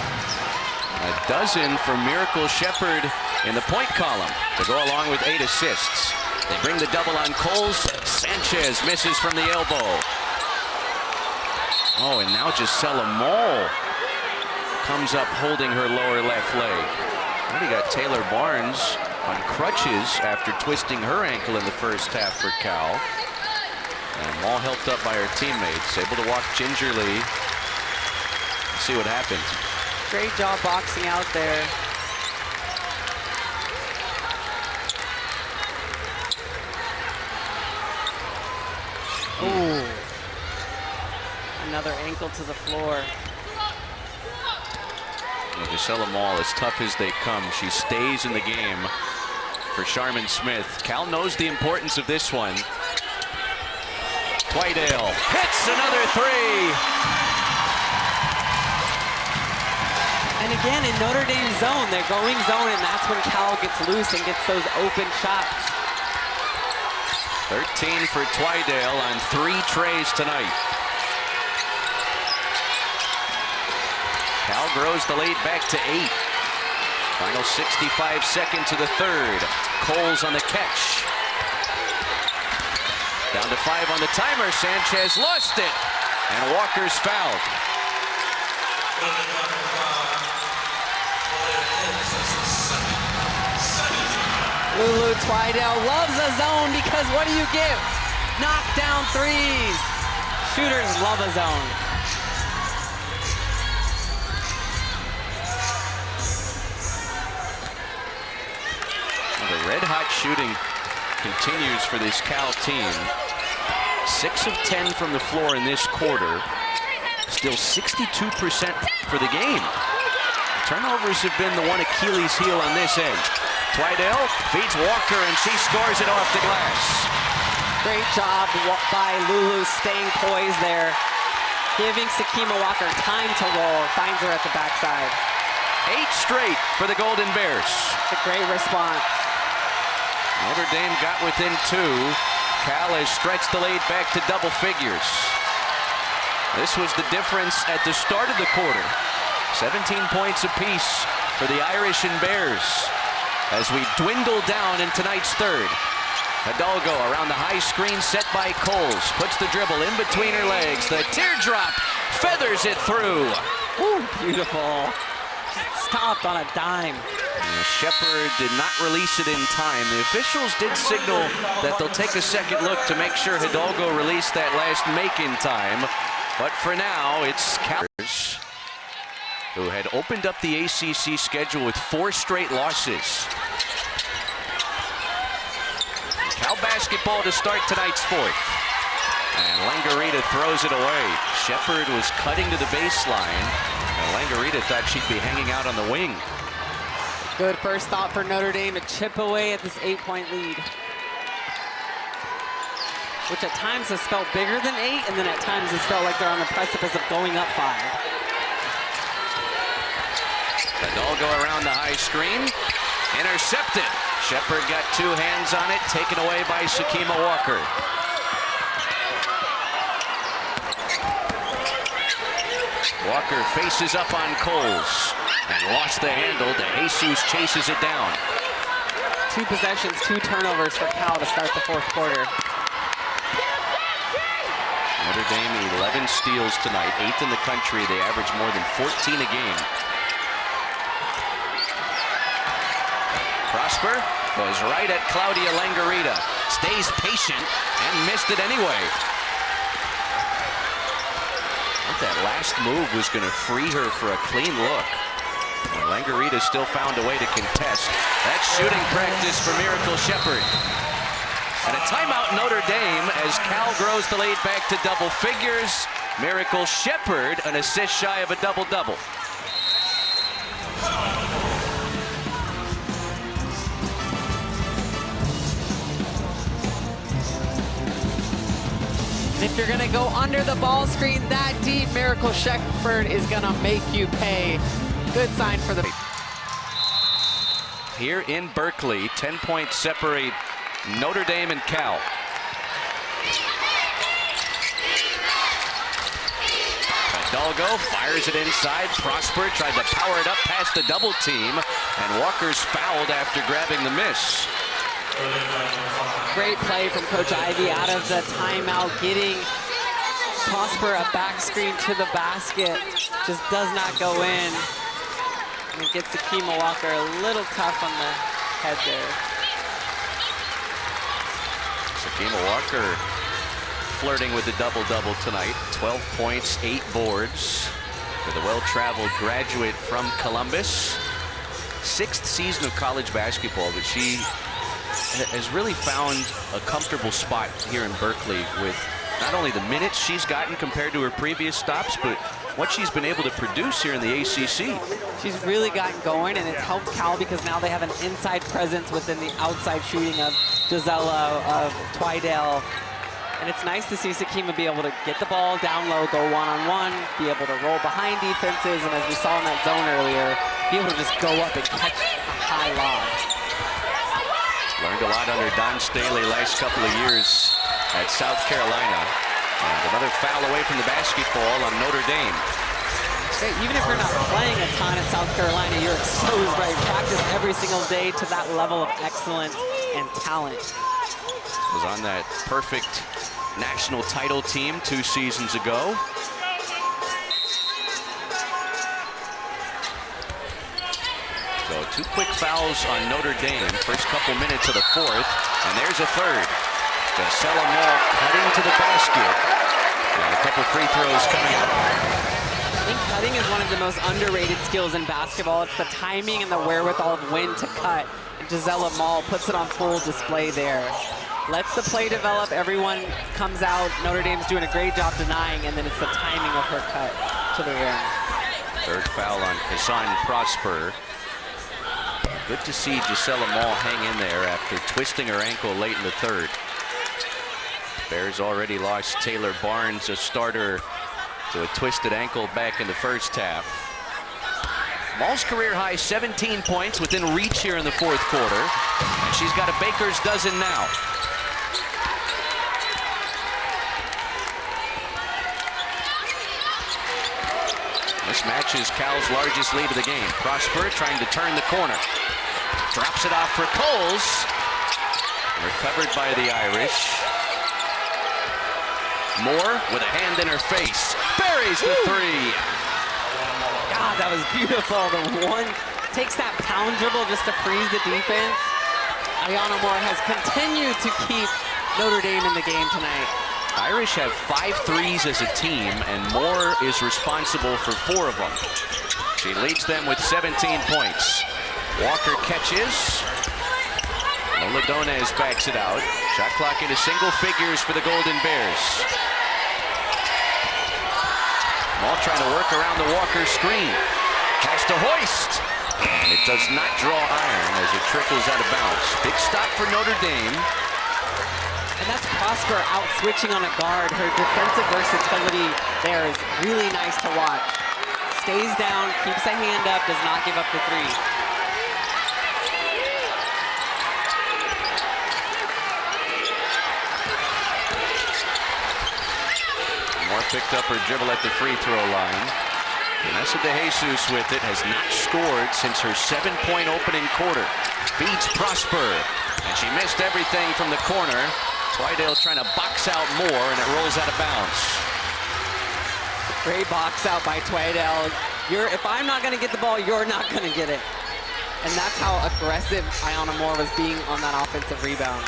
A dozen for Mjracle Sheppard in the point column to go along with 8 assists. They bring the double on Coles. Sanchez misses from the elbow. Oh, and now Gisella Maul comes up holding her lower left leg. And we got Taylor Barnes on crutches after twisting her ankle in the first half for Cal. And Maul helped up by her teammates, able to walk gingerly. Let's see what happens. Great job boxing out there. Ooh. Another ankle to the floor. Well, Gisella Maul, as tough as they come, she stays in the game for Charmin Smith. Cal knows the importance of this one. Twidale hits another 3. And again, in Notre Dame zone, they're going zone, and that's when Cal gets loose and gets those open shots. 13 for Twidale on 3 trays tonight. Cal grows the lead back to 8. Final 65 seconds of the 3rd. Coles on the catch. Down to 5 on the timer. Sanchez lost it. And Walker's fouled. Lulu Twidale loves a zone because what do you get? Knockdown 3s. Shooters love a zone. The red-hot shooting continues for this Cal team. 6 of 10 from the floor in this quarter. Still 62% for the game. Turnovers have been the one Achilles heel on this end. Twidale feeds Walker, and she scores it off the glass. Great job by Lulu staying poised there. Giving Sakima Walker time to roll. Finds her at the backside. 8 straight for the Golden Bears. It's a great response. Notre Dame got within 2. Cal has stretched the lead back to double figures. This was the difference at the start of the quarter. 17 points apiece for the Irish and Bears as we dwindle down in tonight's 3rd. Hidalgo around the high screen set by Coles. Puts the dribble in between her legs. The teardrop feathers it through. Ooh, beautiful. Stopped on a dime. Sheppard did not release it in time. The officials did signal that they'll take a second look to make sure Hidalgo released that last make in time. But for now, it's Cal, who had opened up the ACC schedule with 4 straight losses. Cal basketball to start tonight's 4th. And Langarita throws it away. Sheppard was cutting to the baseline, and Langarita thought she'd be hanging out on the wing. Good first thought for Notre Dame to chip away at this 8-point lead, which at times has felt bigger than 8, and then at times has felt like they're on the precipice of going up 5. Hidalgo around the high screen. Intercepted. Sheppard got 2 hands on it, taken away by Sakima Walker. Walker faces up on Coles. and lost the handle. DeJesus chases it down. 2 possessions, 2 turnovers for Cal to start the fourth quarter. Notre Dame 11 steals tonight, 8th in the country. They average more than 14 a game. Prosper goes right at Claudia Langarita. Stays patient and missed it anyway. I think that last move was going to free her for a clean look. And Langarita still found a way to contest. That's shooting practice for Mjracle Sheppard. And a timeout Notre Dame as Cal grows the lead back to double figures. Mjracle Sheppard, an assist shy of a double-double. If you're gonna go under the ball screen that deep, Mjracle Sheppard is gonna make you pay. Good sign for the... Here in Berkeley, 10 points separate Notre Dame and Cal. Hidalgo fires it inside. Prosper tried to power it up past the double team, and Walker's fouled after grabbing the miss. Great play from Coach Ivey out of the timeout, getting Prosper a back screen to the basket. Just does not go in. And it gets Akima Walker a little tough on the head there. Akima Walker flirting with the double-double tonight. 12 points, 8 boards for the well-traveled graduate from Columbus. 6th season of college basketball, but she has really found a comfortable spot here in Berkeley with not only the minutes she's gotten compared to her previous stops, but what she's been able to produce here in the ACC. She's really gotten going, and it's helped Cal because now they have an inside presence within the outside shooting of Gisella, of Twidale. And it's nice to see Sakima be able to get the ball down low, go one-on-one, be able to roll behind defenses, and as we saw in that zone earlier, be able to just go up and catch a high lob. Learned a lot under Don Staley last couple of years at South Carolina. And another foul away from the basketball on Notre Dame. Okay, even if you're not playing a ton at South Carolina, you're exposed, right? Practice every single day to that level of excellence and talent. Was on that perfect national title team 2 seasons ago. So 2 quick fouls on Notre Dame. First couple minutes of the fourth, and there's a third. Gisella Maul cutting to the basket. And a couple free throws coming up. I think cutting is one of the most underrated skills in basketball. It's the timing and the wherewithal of when to cut. And Gisella Maul puts it on full display there. Lets the play develop. Everyone comes out. Notre Dame's doing a great job denying, and then it's the timing of her cut to the rim. Third foul on Kassan Prosper. Good to see Gisella Maul hang in there after twisting her ankle late in the third. Bears already lost Taylor Barnes, a starter, to a twisted ankle back in the first half. Maul's career high 17 points within reach here in the fourth quarter. And she's got a baker's dozen now. This matches Cal's largest lead of the game. Prosper trying to turn the corner. Drops it off for Coles. Recovered by the Irish. Moore with a hand in her face. Buries the three. God, that was beautiful. The one takes that pound dribble just to freeze the defense. Ayana Moore has continued to keep Notre Dame in the game tonight. Irish have 5 threes as a team, and Moore is responsible for 4 of them. She leads them with 17 points. Walker catches. Lola Donez backs it out. Shot clock into single figures for the Golden Bears. Maul trying to work around the Walker screen. Has to hoist. And it does not draw iron as it trickles out of bounds. Big stop for Notre Dame. And that's Prosper out switching on a guard. Her defensive versatility there is really nice to watch. Stays down, keeps a hand up, does not give up the three. Moore picked up her dribble at the free throw line. Vanessa De Jesus with it, has not scored since her 7-point opening quarter. Feeds Prosper, and she missed everything from the corner. Twidale's trying to box out more, and it rolls out of bounds. Great box out by Twidale. If I'm not going to get the ball, you're not going to get it. And that's how aggressive Ayana Moore was being on that offensive rebound.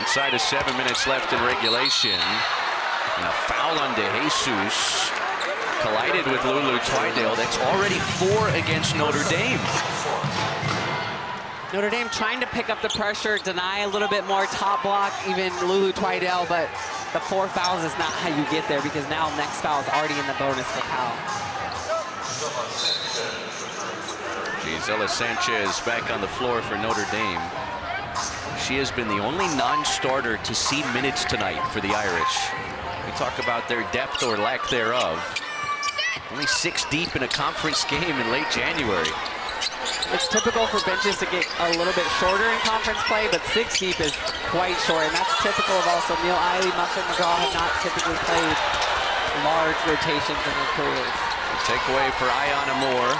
Inside of 7 minutes left in regulation. And a foul on De Jesus. Collided with Lulu Twidale. That's already 4 against Notre Dame. Notre Dame trying to pick up the pressure, deny a little bit more top block, even Lulu Twidale, but the 4 fouls is not how you get there, because now next foul is already in the bonus for Cal. Gisella Sanchez back on the floor for Notre Dame. She has been the only non-starter to see minutes tonight for the Irish. We talk about their depth or lack thereof. Only 6 deep in a conference game in late January. It's typical for benches to get a little bit shorter in conference play, but 6 deep is quite short, and that's typical of also Neil Eiley, Muffet McGraw have not typically played large rotations in their careers. Takeaway for Ayana Moore.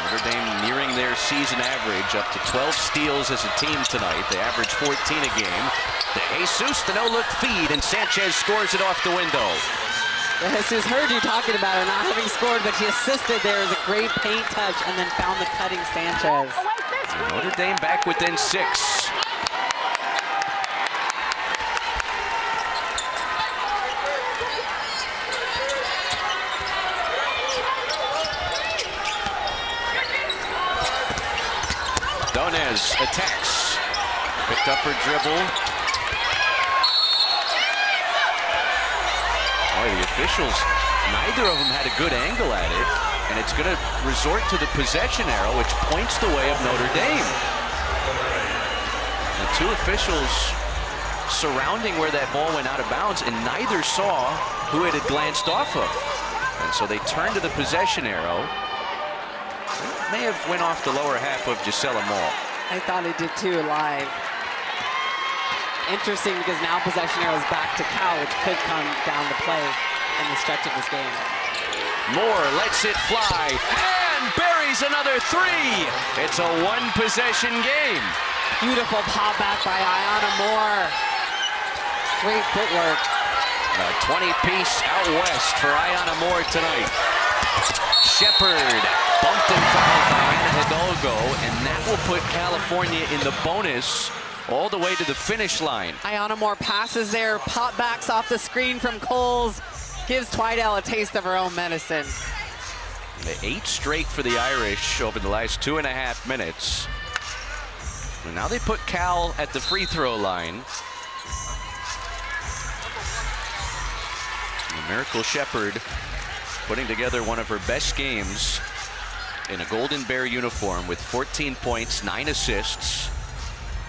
Notre Dame nearing their season average, up to 12 steals as a team tonight. They average 14 a game. De Jesus, the no-look feed, and Sanchez scores it off the window. De Jesus heard you talking about her not having scored, but she assisted there as a great paint touch and then found the cutting Sanchez. Notre Dame back within 6. Donez attacks. Picked up her dribble. Boy, the officials, neither of them had a good angle at it, and it's going to resort to the possession arrow, which points the way of Notre Dame. The 2 officials surrounding where that ball went out of bounds, and neither saw who it had glanced off of. And so they turned to the possession arrow. May have went off the lower half of Gisella Maul. I thought it did too live. Interesting, because now possession arrow is back to Cal, which could come down to play in the stretch of this game. Moore lets it fly and buries another 3. It's a 1-possession game. Beautiful pop back by Ayana Moore. Great footwork. A 20-piece out west for Ayana Moore tonight. Sheppard bumped and fouled by Hidalgo, and that will put California in the bonus all the way to the finish line. Ayana Moore passes there, pop backs off the screen from Coles, gives Twidale a taste of her own medicine. 8 straight for the Irish over the last 2.5 minutes. And now they put Cal at the free throw line. Mjracle Sheppard putting together one of her best games in a Golden Bear uniform with 14 points, 9 assists.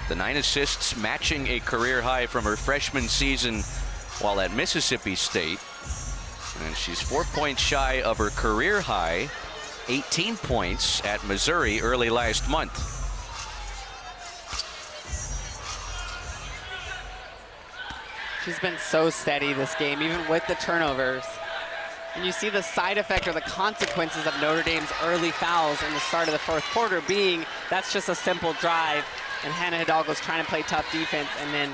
The 9 assists matching a career high from her freshman season while at Mississippi State. And she's 4 points shy of her career high, 18 points at Missouri early last month. She's been so steady this game, even with the turnovers. And you see the side effect or the consequences of Notre Dame's early fouls in the start of the 4th quarter being that's just a simple drive, and Hannah Hidalgo's trying to play tough defense, and then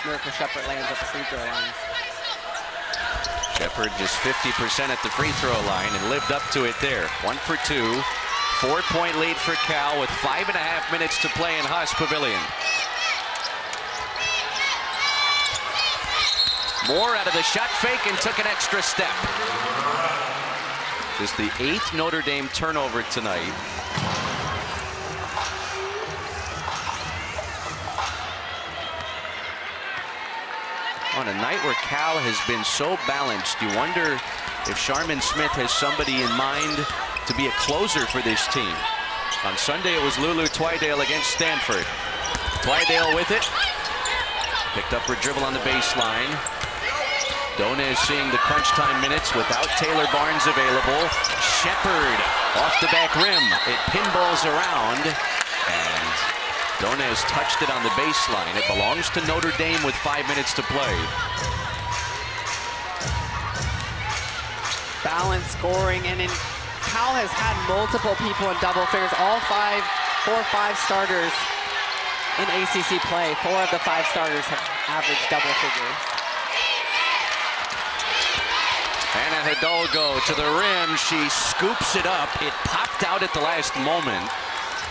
Mjracle Sheppard lands at the free throw line. Sheppard just 50% at the free throw line and lived up to it there. 1 for 2. 4-point lead for Cal with 5.5 minutes to play in Haas Pavilion. Moore out of the shot fake and took an extra step. Just the 8th Notre Dame turnover tonight. On a night where Cal has been so balanced, you wonder if Charmin Smith has somebody in mind to be a closer for this team. On Sunday, it was Lulu Twidale against Stanford. Twidale with it. Picked up her dribble on the baseline. Donez seeing the crunch time minutes without Taylor Barnes available. Sheppard off the back rim. It pinballs around, and Donez touched it on the baseline. It belongs to Notre Dame with 5 minutes to play. Balance scoring, and Cal has had multiple people in double figures. All 4 or 5 starters in ACC play. 4 of the 5 starters have averaged double figures. Hannah Hidalgo to the rim. She scoops it up. It popped out at the last moment.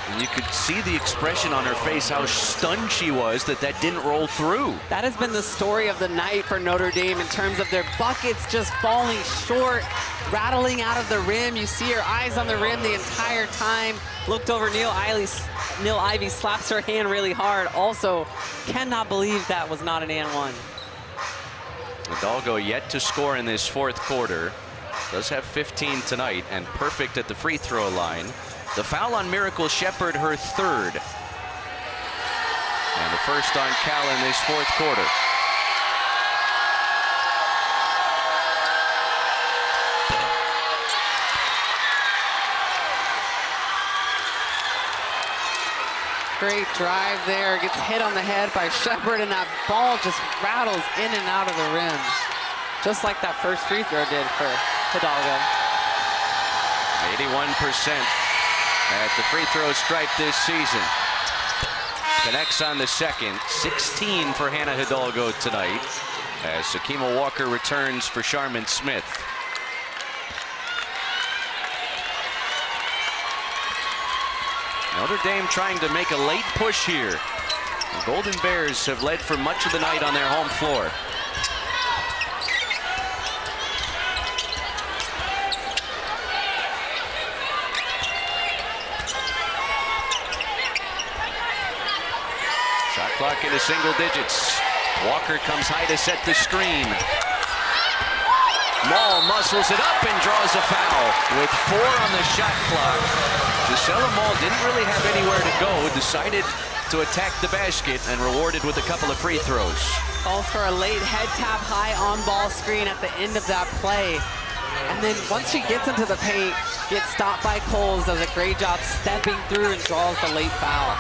And you could see the expression on her face, how stunned she was that didn't roll through. That has been the story of the night for Notre Dame in terms of their buckets just falling short, rattling out of the rim. You see her eyes on the rim the entire time. Looked over, Neil Ivey slaps her hand really hard. Also, cannot believe that was not an and one. Hidalgo yet to score in this fourth quarter. Does have 15 tonight and perfect at the free throw line. The foul on Mjracle Sheppard, her 3rd. And the first on Cal in this fourth quarter. Great drive there, gets hit on the head by Sheppard, and that ball just rattles in and out of the rim. Just like that first free throw did for Hidalgo. 81% at the free throw stripe this season. Connects on the second. 16 for Hannah Hidalgo tonight as Sakima Walker returns for Charmin Smith. Notre Dame trying to make a late push here. The Golden Bears have led for much of the night on their home floor. Shot clock into single digits. Walker comes high to set the screen. Maul muscles it up and draws a foul with 4 on the shot clock. Gisella Maul didn't really have anywhere to go, decided to attack the basket and rewarded with a couple of free throws. Calls for a late head tap high on ball screen at the end of that play. And then once she gets into the paint, gets stopped by Coles, does a great job stepping through and draws the late foul.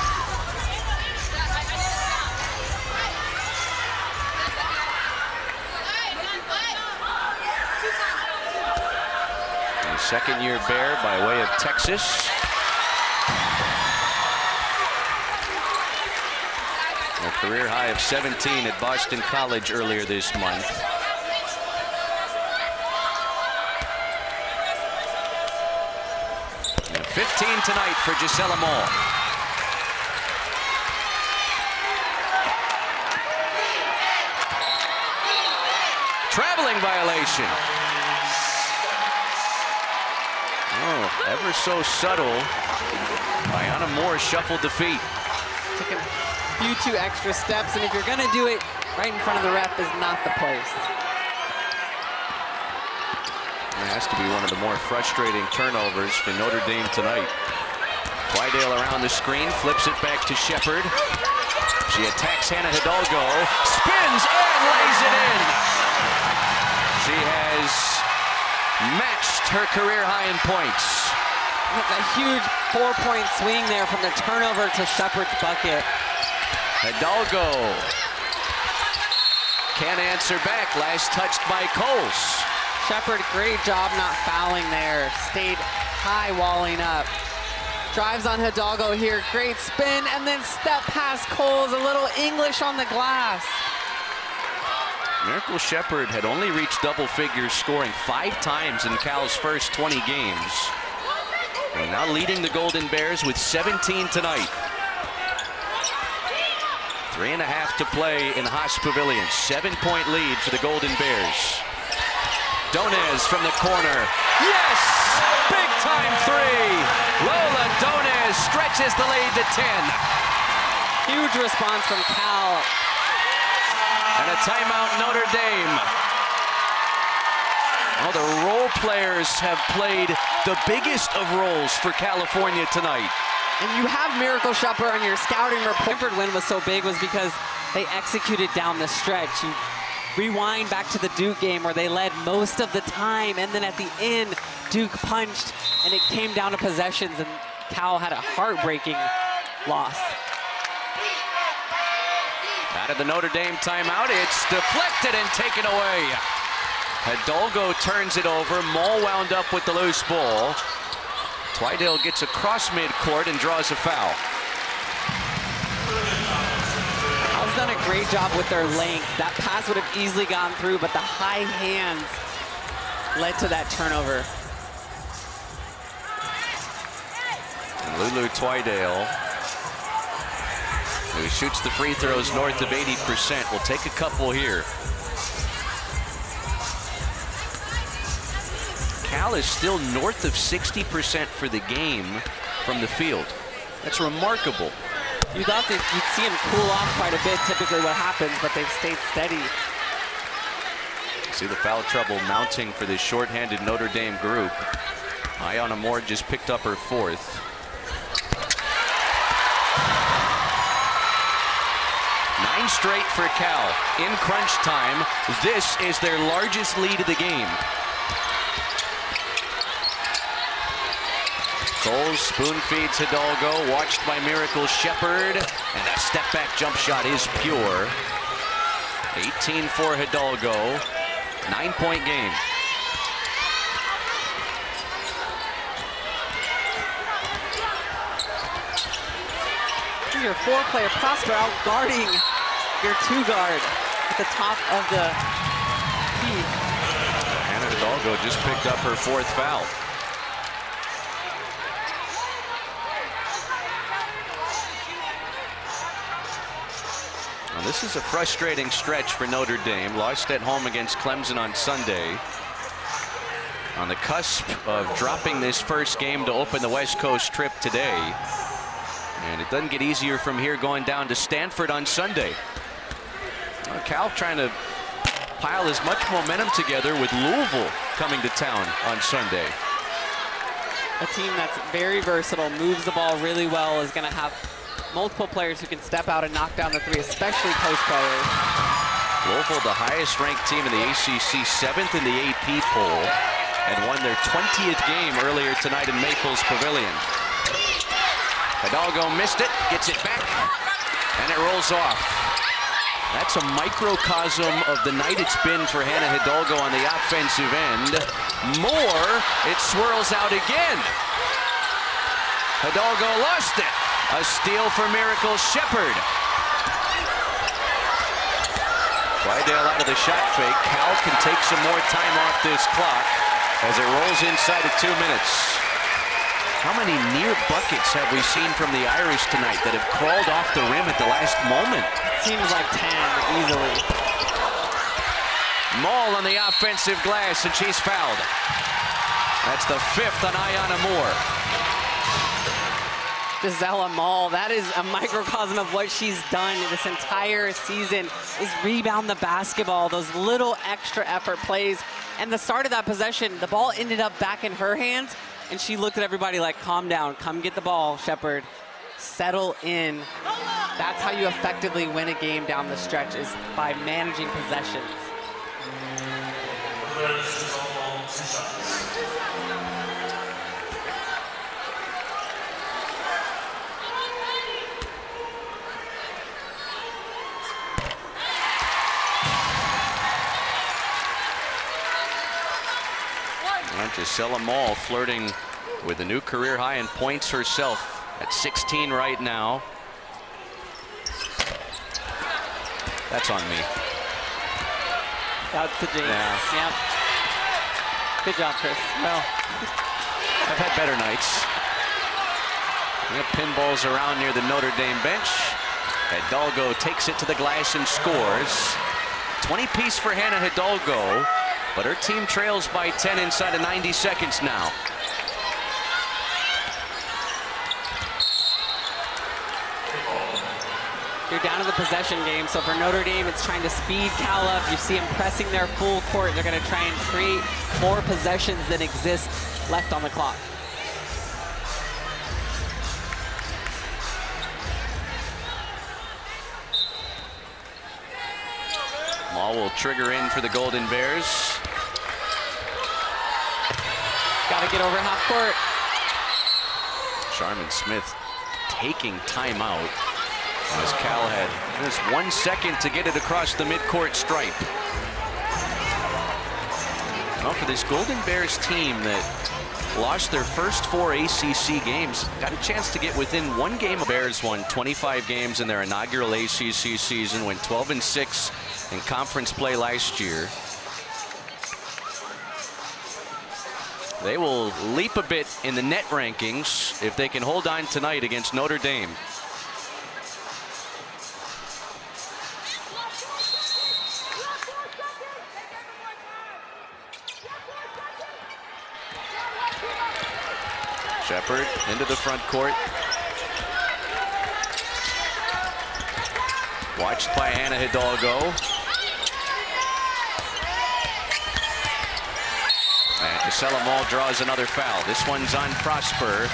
Second-year Bear by way of Texas. A career high of 17 at Boston College earlier this month. And 15 tonight for Gisella Maul. Traveling violation. Oh, ever so subtle. Brianna Moore shuffled the feet. Took a few too extra steps, and if you're gonna do it right in front of the ref is not the place. It has to be one of the more frustrating turnovers for Notre Dame tonight. Twidale around the screen, flips it back to Sheppard. She attacks Hannah Hidalgo, spins and lays it in. She has matched her career high in points. That's a huge 4-point swing there from the turnover to Sheppard's bucket. Hidalgo can't answer back. Last touched by Coles. Sheppard, great job not fouling there. Stayed high walling up. Drives on Hidalgo here. Great spin and then step past Coles. A little English on the glass. Mjracle Sheppard had only reached double figures, scoring 5 times in Cal's first 20 games. And now leading the Golden Bears with 17 tonight. 3.5 to play in Haas Pavilion. 7-point lead for the Golden Bears. Donez from the corner. Yes! Big time 3! Lola Donez stretches the lead to 10. Huge response from Cal. And a timeout, Notre Dame. Oh, the role players have played the biggest of roles for California tonight. And you have Mjracle Sheppard on your scouting report. Sheppard win was so big was because they executed down the stretch. You rewind back to the Duke game where they led most of the time, and then at the end, Duke punched, and it came down to possessions, and Cal had a heartbreaking loss. Out of the Notre Dame timeout, it's deflected and taken away. Hidalgo turns it over. Maul wound up with the loose ball. Twidale gets across midcourt and draws a foul. Cal's done a great job with their length. That pass would have easily gone through, but the high hands led to that turnover. And Lulu Twidale, who shoots the free throws north of 80%, will take a couple here. Cal is still north of 60% for the game from the field. That's remarkable. You thought that you'd see him cool off quite a bit, typically what happens, but they've stayed steady. See the foul trouble mounting for this shorthanded Notre Dame group. Ayanna Moore just picked up her 4th. Nine straight for Cal. In crunch time, this is their largest lead of the game. Coles spoon feeds Hidalgo, watched by Mjracle Sheppard, and that step back jump shot is pure. 18 for Hidalgo, 9-point game. Your 4-player Prosper out guarding your 2-guard at the top of the key. Hannah Hidalgo just picked up her 4th foul. Well, this is a frustrating stretch for Notre Dame. Lost at home against Clemson on Sunday. On the cusp of dropping this first game to open the West Coast trip today. And it doesn't get easier from here going down to Stanford on Sunday. Cal trying to pile as much momentum together with Louisville coming to town on Sunday. A team that's very versatile, moves the ball really well, is going to have multiple players who can step out and knock down the 3, especially post players. Louisville, the highest ranked team in the ACC, 7th in the AP poll, and won their 20th game earlier tonight in Maples Pavilion. Hidalgo missed it, gets it back, and it rolls off. That's a microcosm of the night it's been for Hannah Hidalgo on the offensive end. More, it swirls out again. Hidalgo lost it. A steal for Mjracle Sheppard. Twidale out of the shot fake. Cal can take some more time off this clock as it rolls inside of 2 minutes. How many near buckets have we seen from the Irish tonight that have crawled off the rim at the last moment? Seems like 10 easily. Maul on the offensive glass, and she's fouled. That's the 5th on Ayanna Moore. Gisella Maul, that is a microcosm of what she's done this entire season, is rebound the basketball, those little extra effort plays. And the start of that possession, the ball ended up back in her hands, and she looked at everybody like, calm down, come get the ball, Sheppard. Settle in. That's how you effectively win a game down the stretch, is by managing possessions. Gisella Maul flirting with a new career high in points herself at 16 right now. That's on me. That's the jinx. Yeah. Yep. Good job, Chris. Well, I've had better nights. We have pinballs around near the Notre Dame bench. Hidalgo takes it to the glass and scores. 20-piece for Hannah Hidalgo. But her team trails by 10 inside of 90 seconds now. You're down to the possession game, so for Notre Dame, it's trying to speed Cal up. You see them pressing their full court. They're going to try and create more possessions than exist left on the clock. Maul will trigger in for the Golden Bears. Got to get over half court. Charmin Smith taking timeout. As Cal had just 1 second to get it across the midcourt stripe. Well, for this Golden Bears team that lost their first 4 ACC games, got a chance to get within 1 game. Bears won 25 games in their inaugural ACC season, went 12-6 in conference play last year. They will leap a bit in the net rankings if they can hold on tonight against Notre Dame. Sheppard into the front court. Watched by Hannah Hidalgo. And Gisella Maul draws another foul. This one's on Prosper.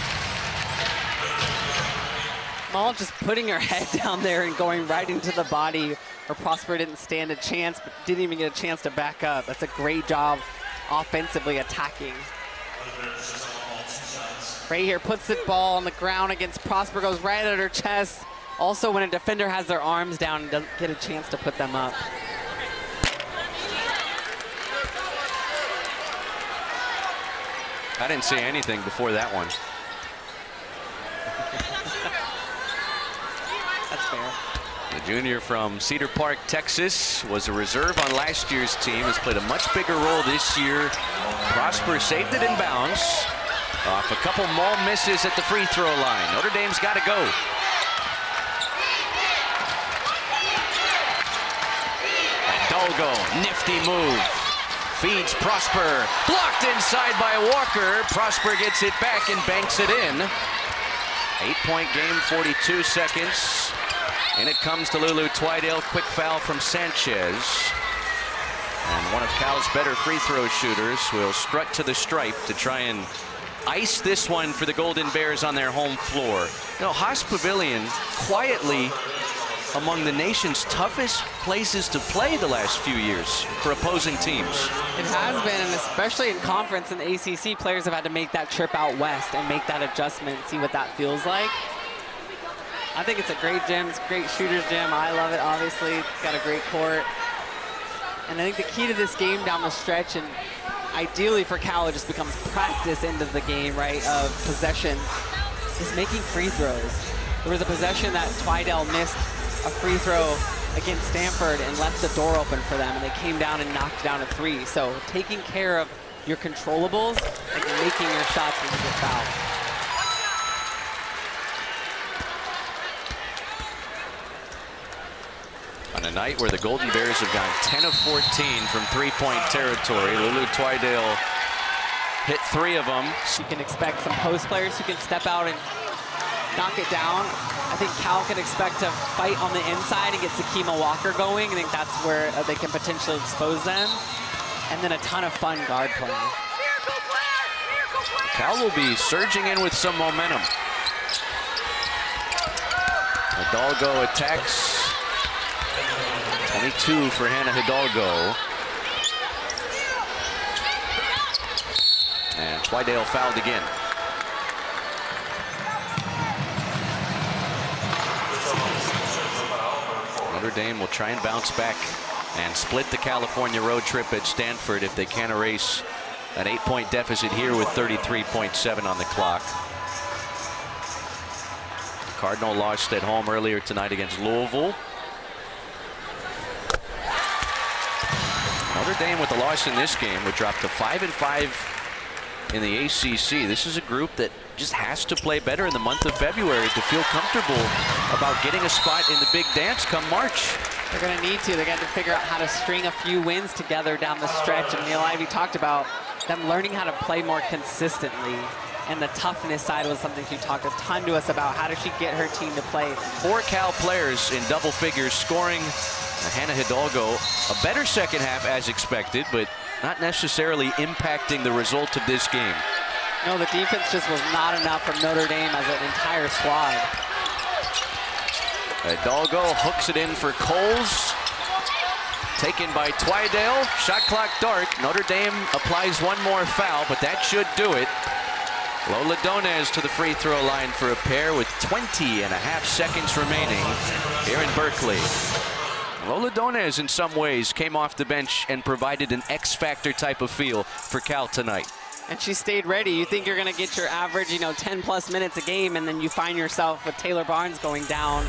Maul just putting her head down there and going right into the body where Prosper didn't stand a chance, but didn't even get a chance to back up. That's a great job offensively attacking. Right here, puts the ball on the ground against Prosper, goes right at her chest. Also, when a defender has their arms down and doesn't get a chance to put them up. I didn't see anything before that one. That's fair. The junior from Cedar Park, Texas, was a reserve on last year's team, has played a much bigger role this year. Prosper saved it in bounds. Off a couple Maul misses at the free throw line. Notre Dame's got to go. Hidalgo, nifty move. Feeds Prosper. Blocked inside by Walker. Prosper gets it back and banks it in. 8-point game, 42 seconds. And it comes to Lulu Twidale. Quick foul from Sanchez. And one of Cal's better free throw shooters will strut to the stripe to try and ice this one for the Golden Bears on their home floor. You know, Haas Pavilion quietly among the nation's toughest places to play the last few years for opposing teams. It has been, and especially in conference and the ACC, players have had to make that trip out west and make that adjustment, see what that feels like. I think it's a great gym. It's a great shooter's gym. I love it, obviously. It's got a great court. And I think the key to this game down the stretch, and ideally for Cal, it just becomes practice into the game, right, of possessions, is making free throws. There was a possession that Twidale missed a free throw against Stanford and left the door open for them, and they came down and knocked down a 3. So taking care of your controllables and making your shots when you get fouled. On a night where the Golden Bears have gone 10 of 14 from three-point territory, Lulu Twidale hit 3 of them. You can expect some post players who can step out and knock it down. I think Cal can expect to fight on the inside and get Sakima Walker going. I think that's where they can potentially expose them. And then a ton of fun guard play. Cal will be surging in with some momentum. Hidalgo attacks. 22 for Hannah Hidalgo. And Twidale fouled again. Notre Dame will try and bounce back and split the California road trip at Stanford if they can erase an 8-point deficit here with 33.7 on the clock. Cardinal lost at home earlier tonight against Louisville. Notre Dame with a loss in this game would drop to 5-5 in the ACC. This is a group that just has to play better in the month of February to feel comfortable about getting a spot in the big dance come March. They're going to need to. They're going to figure out how to string a few wins together down the stretch. And Neil Ivey talked about them learning how to play more consistently. And the toughness side was something she talked a ton to us about. How does she get her team to play? 4 Cal players in double figures scoring. Hannah Hidalgo, a better second half as expected, but not necessarily impacting the result of this game. No, the defense just was not enough from Notre Dame as an entire squad. Hidalgo hooks it in for Coles. Taken by Twidale. Shot clock dark. Notre Dame applies one more foul, but that should do it. Lola Donez to the free throw line for a pair with 20.5 seconds remaining here in Berkeley. Lola Donez in some ways came off the bench and provided an X-factor type of feel for Cal tonight. And she stayed ready. You think you're going to get your average, 10+ minutes a game, and then you find yourself with Taylor Barnes going down,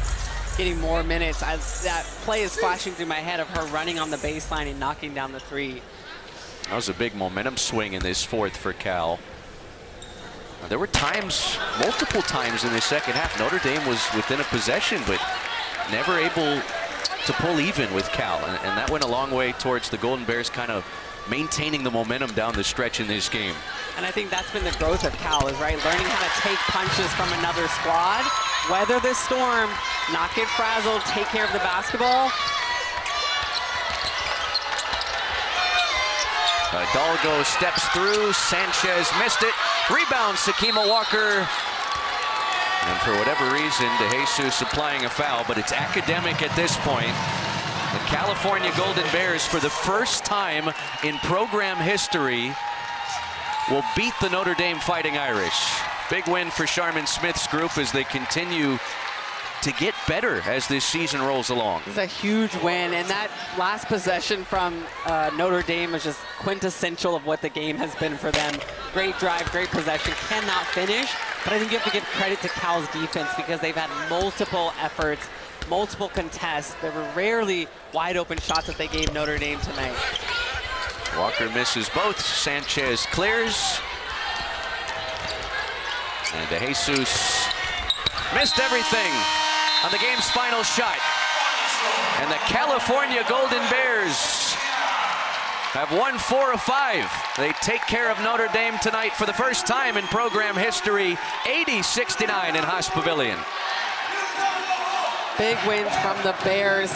getting more minutes. That play is flashing through my head of her running on the baseline and knocking down the three. That was a big momentum swing in this fourth for Cal. There were times, multiple times in the second half, Notre Dame was within a possession, but never able to pull even with Cal. And that went a long way towards the Golden Bears kind of maintaining the momentum down the stretch in this game. And I think that's been the growth of Cal, is learning how to take punches from another squad, weather the storm, not get frazzled, take care of the basketball. Hidalgo steps through, Sanchez missed it. Rebound, Sakima Walker. And for whatever reason, DeJesus applying a foul, but it's academic at this point. The California Golden Bears, for the first time in program history, will beat the Notre Dame Fighting Irish. Big win for Charmin Smith's group as they continue to get better as this season rolls along. It's a huge win, and that last possession from Notre Dame is just quintessential of what the game has been for them. Great drive, great possession, cannot finish, but I think you have to give credit to Cal's defense because they've had multiple efforts, multiple contests. There were rarely wide open shots that they gave Notre Dame tonight. Walker misses both, Sanchez clears. And DeJesus missed everything on the game's final shot. And the California Golden Bears have won 4 of 5. They take care of Notre Dame tonight for the first time in program history, 80-69 in Haas Pavilion. Big wins from the Bears.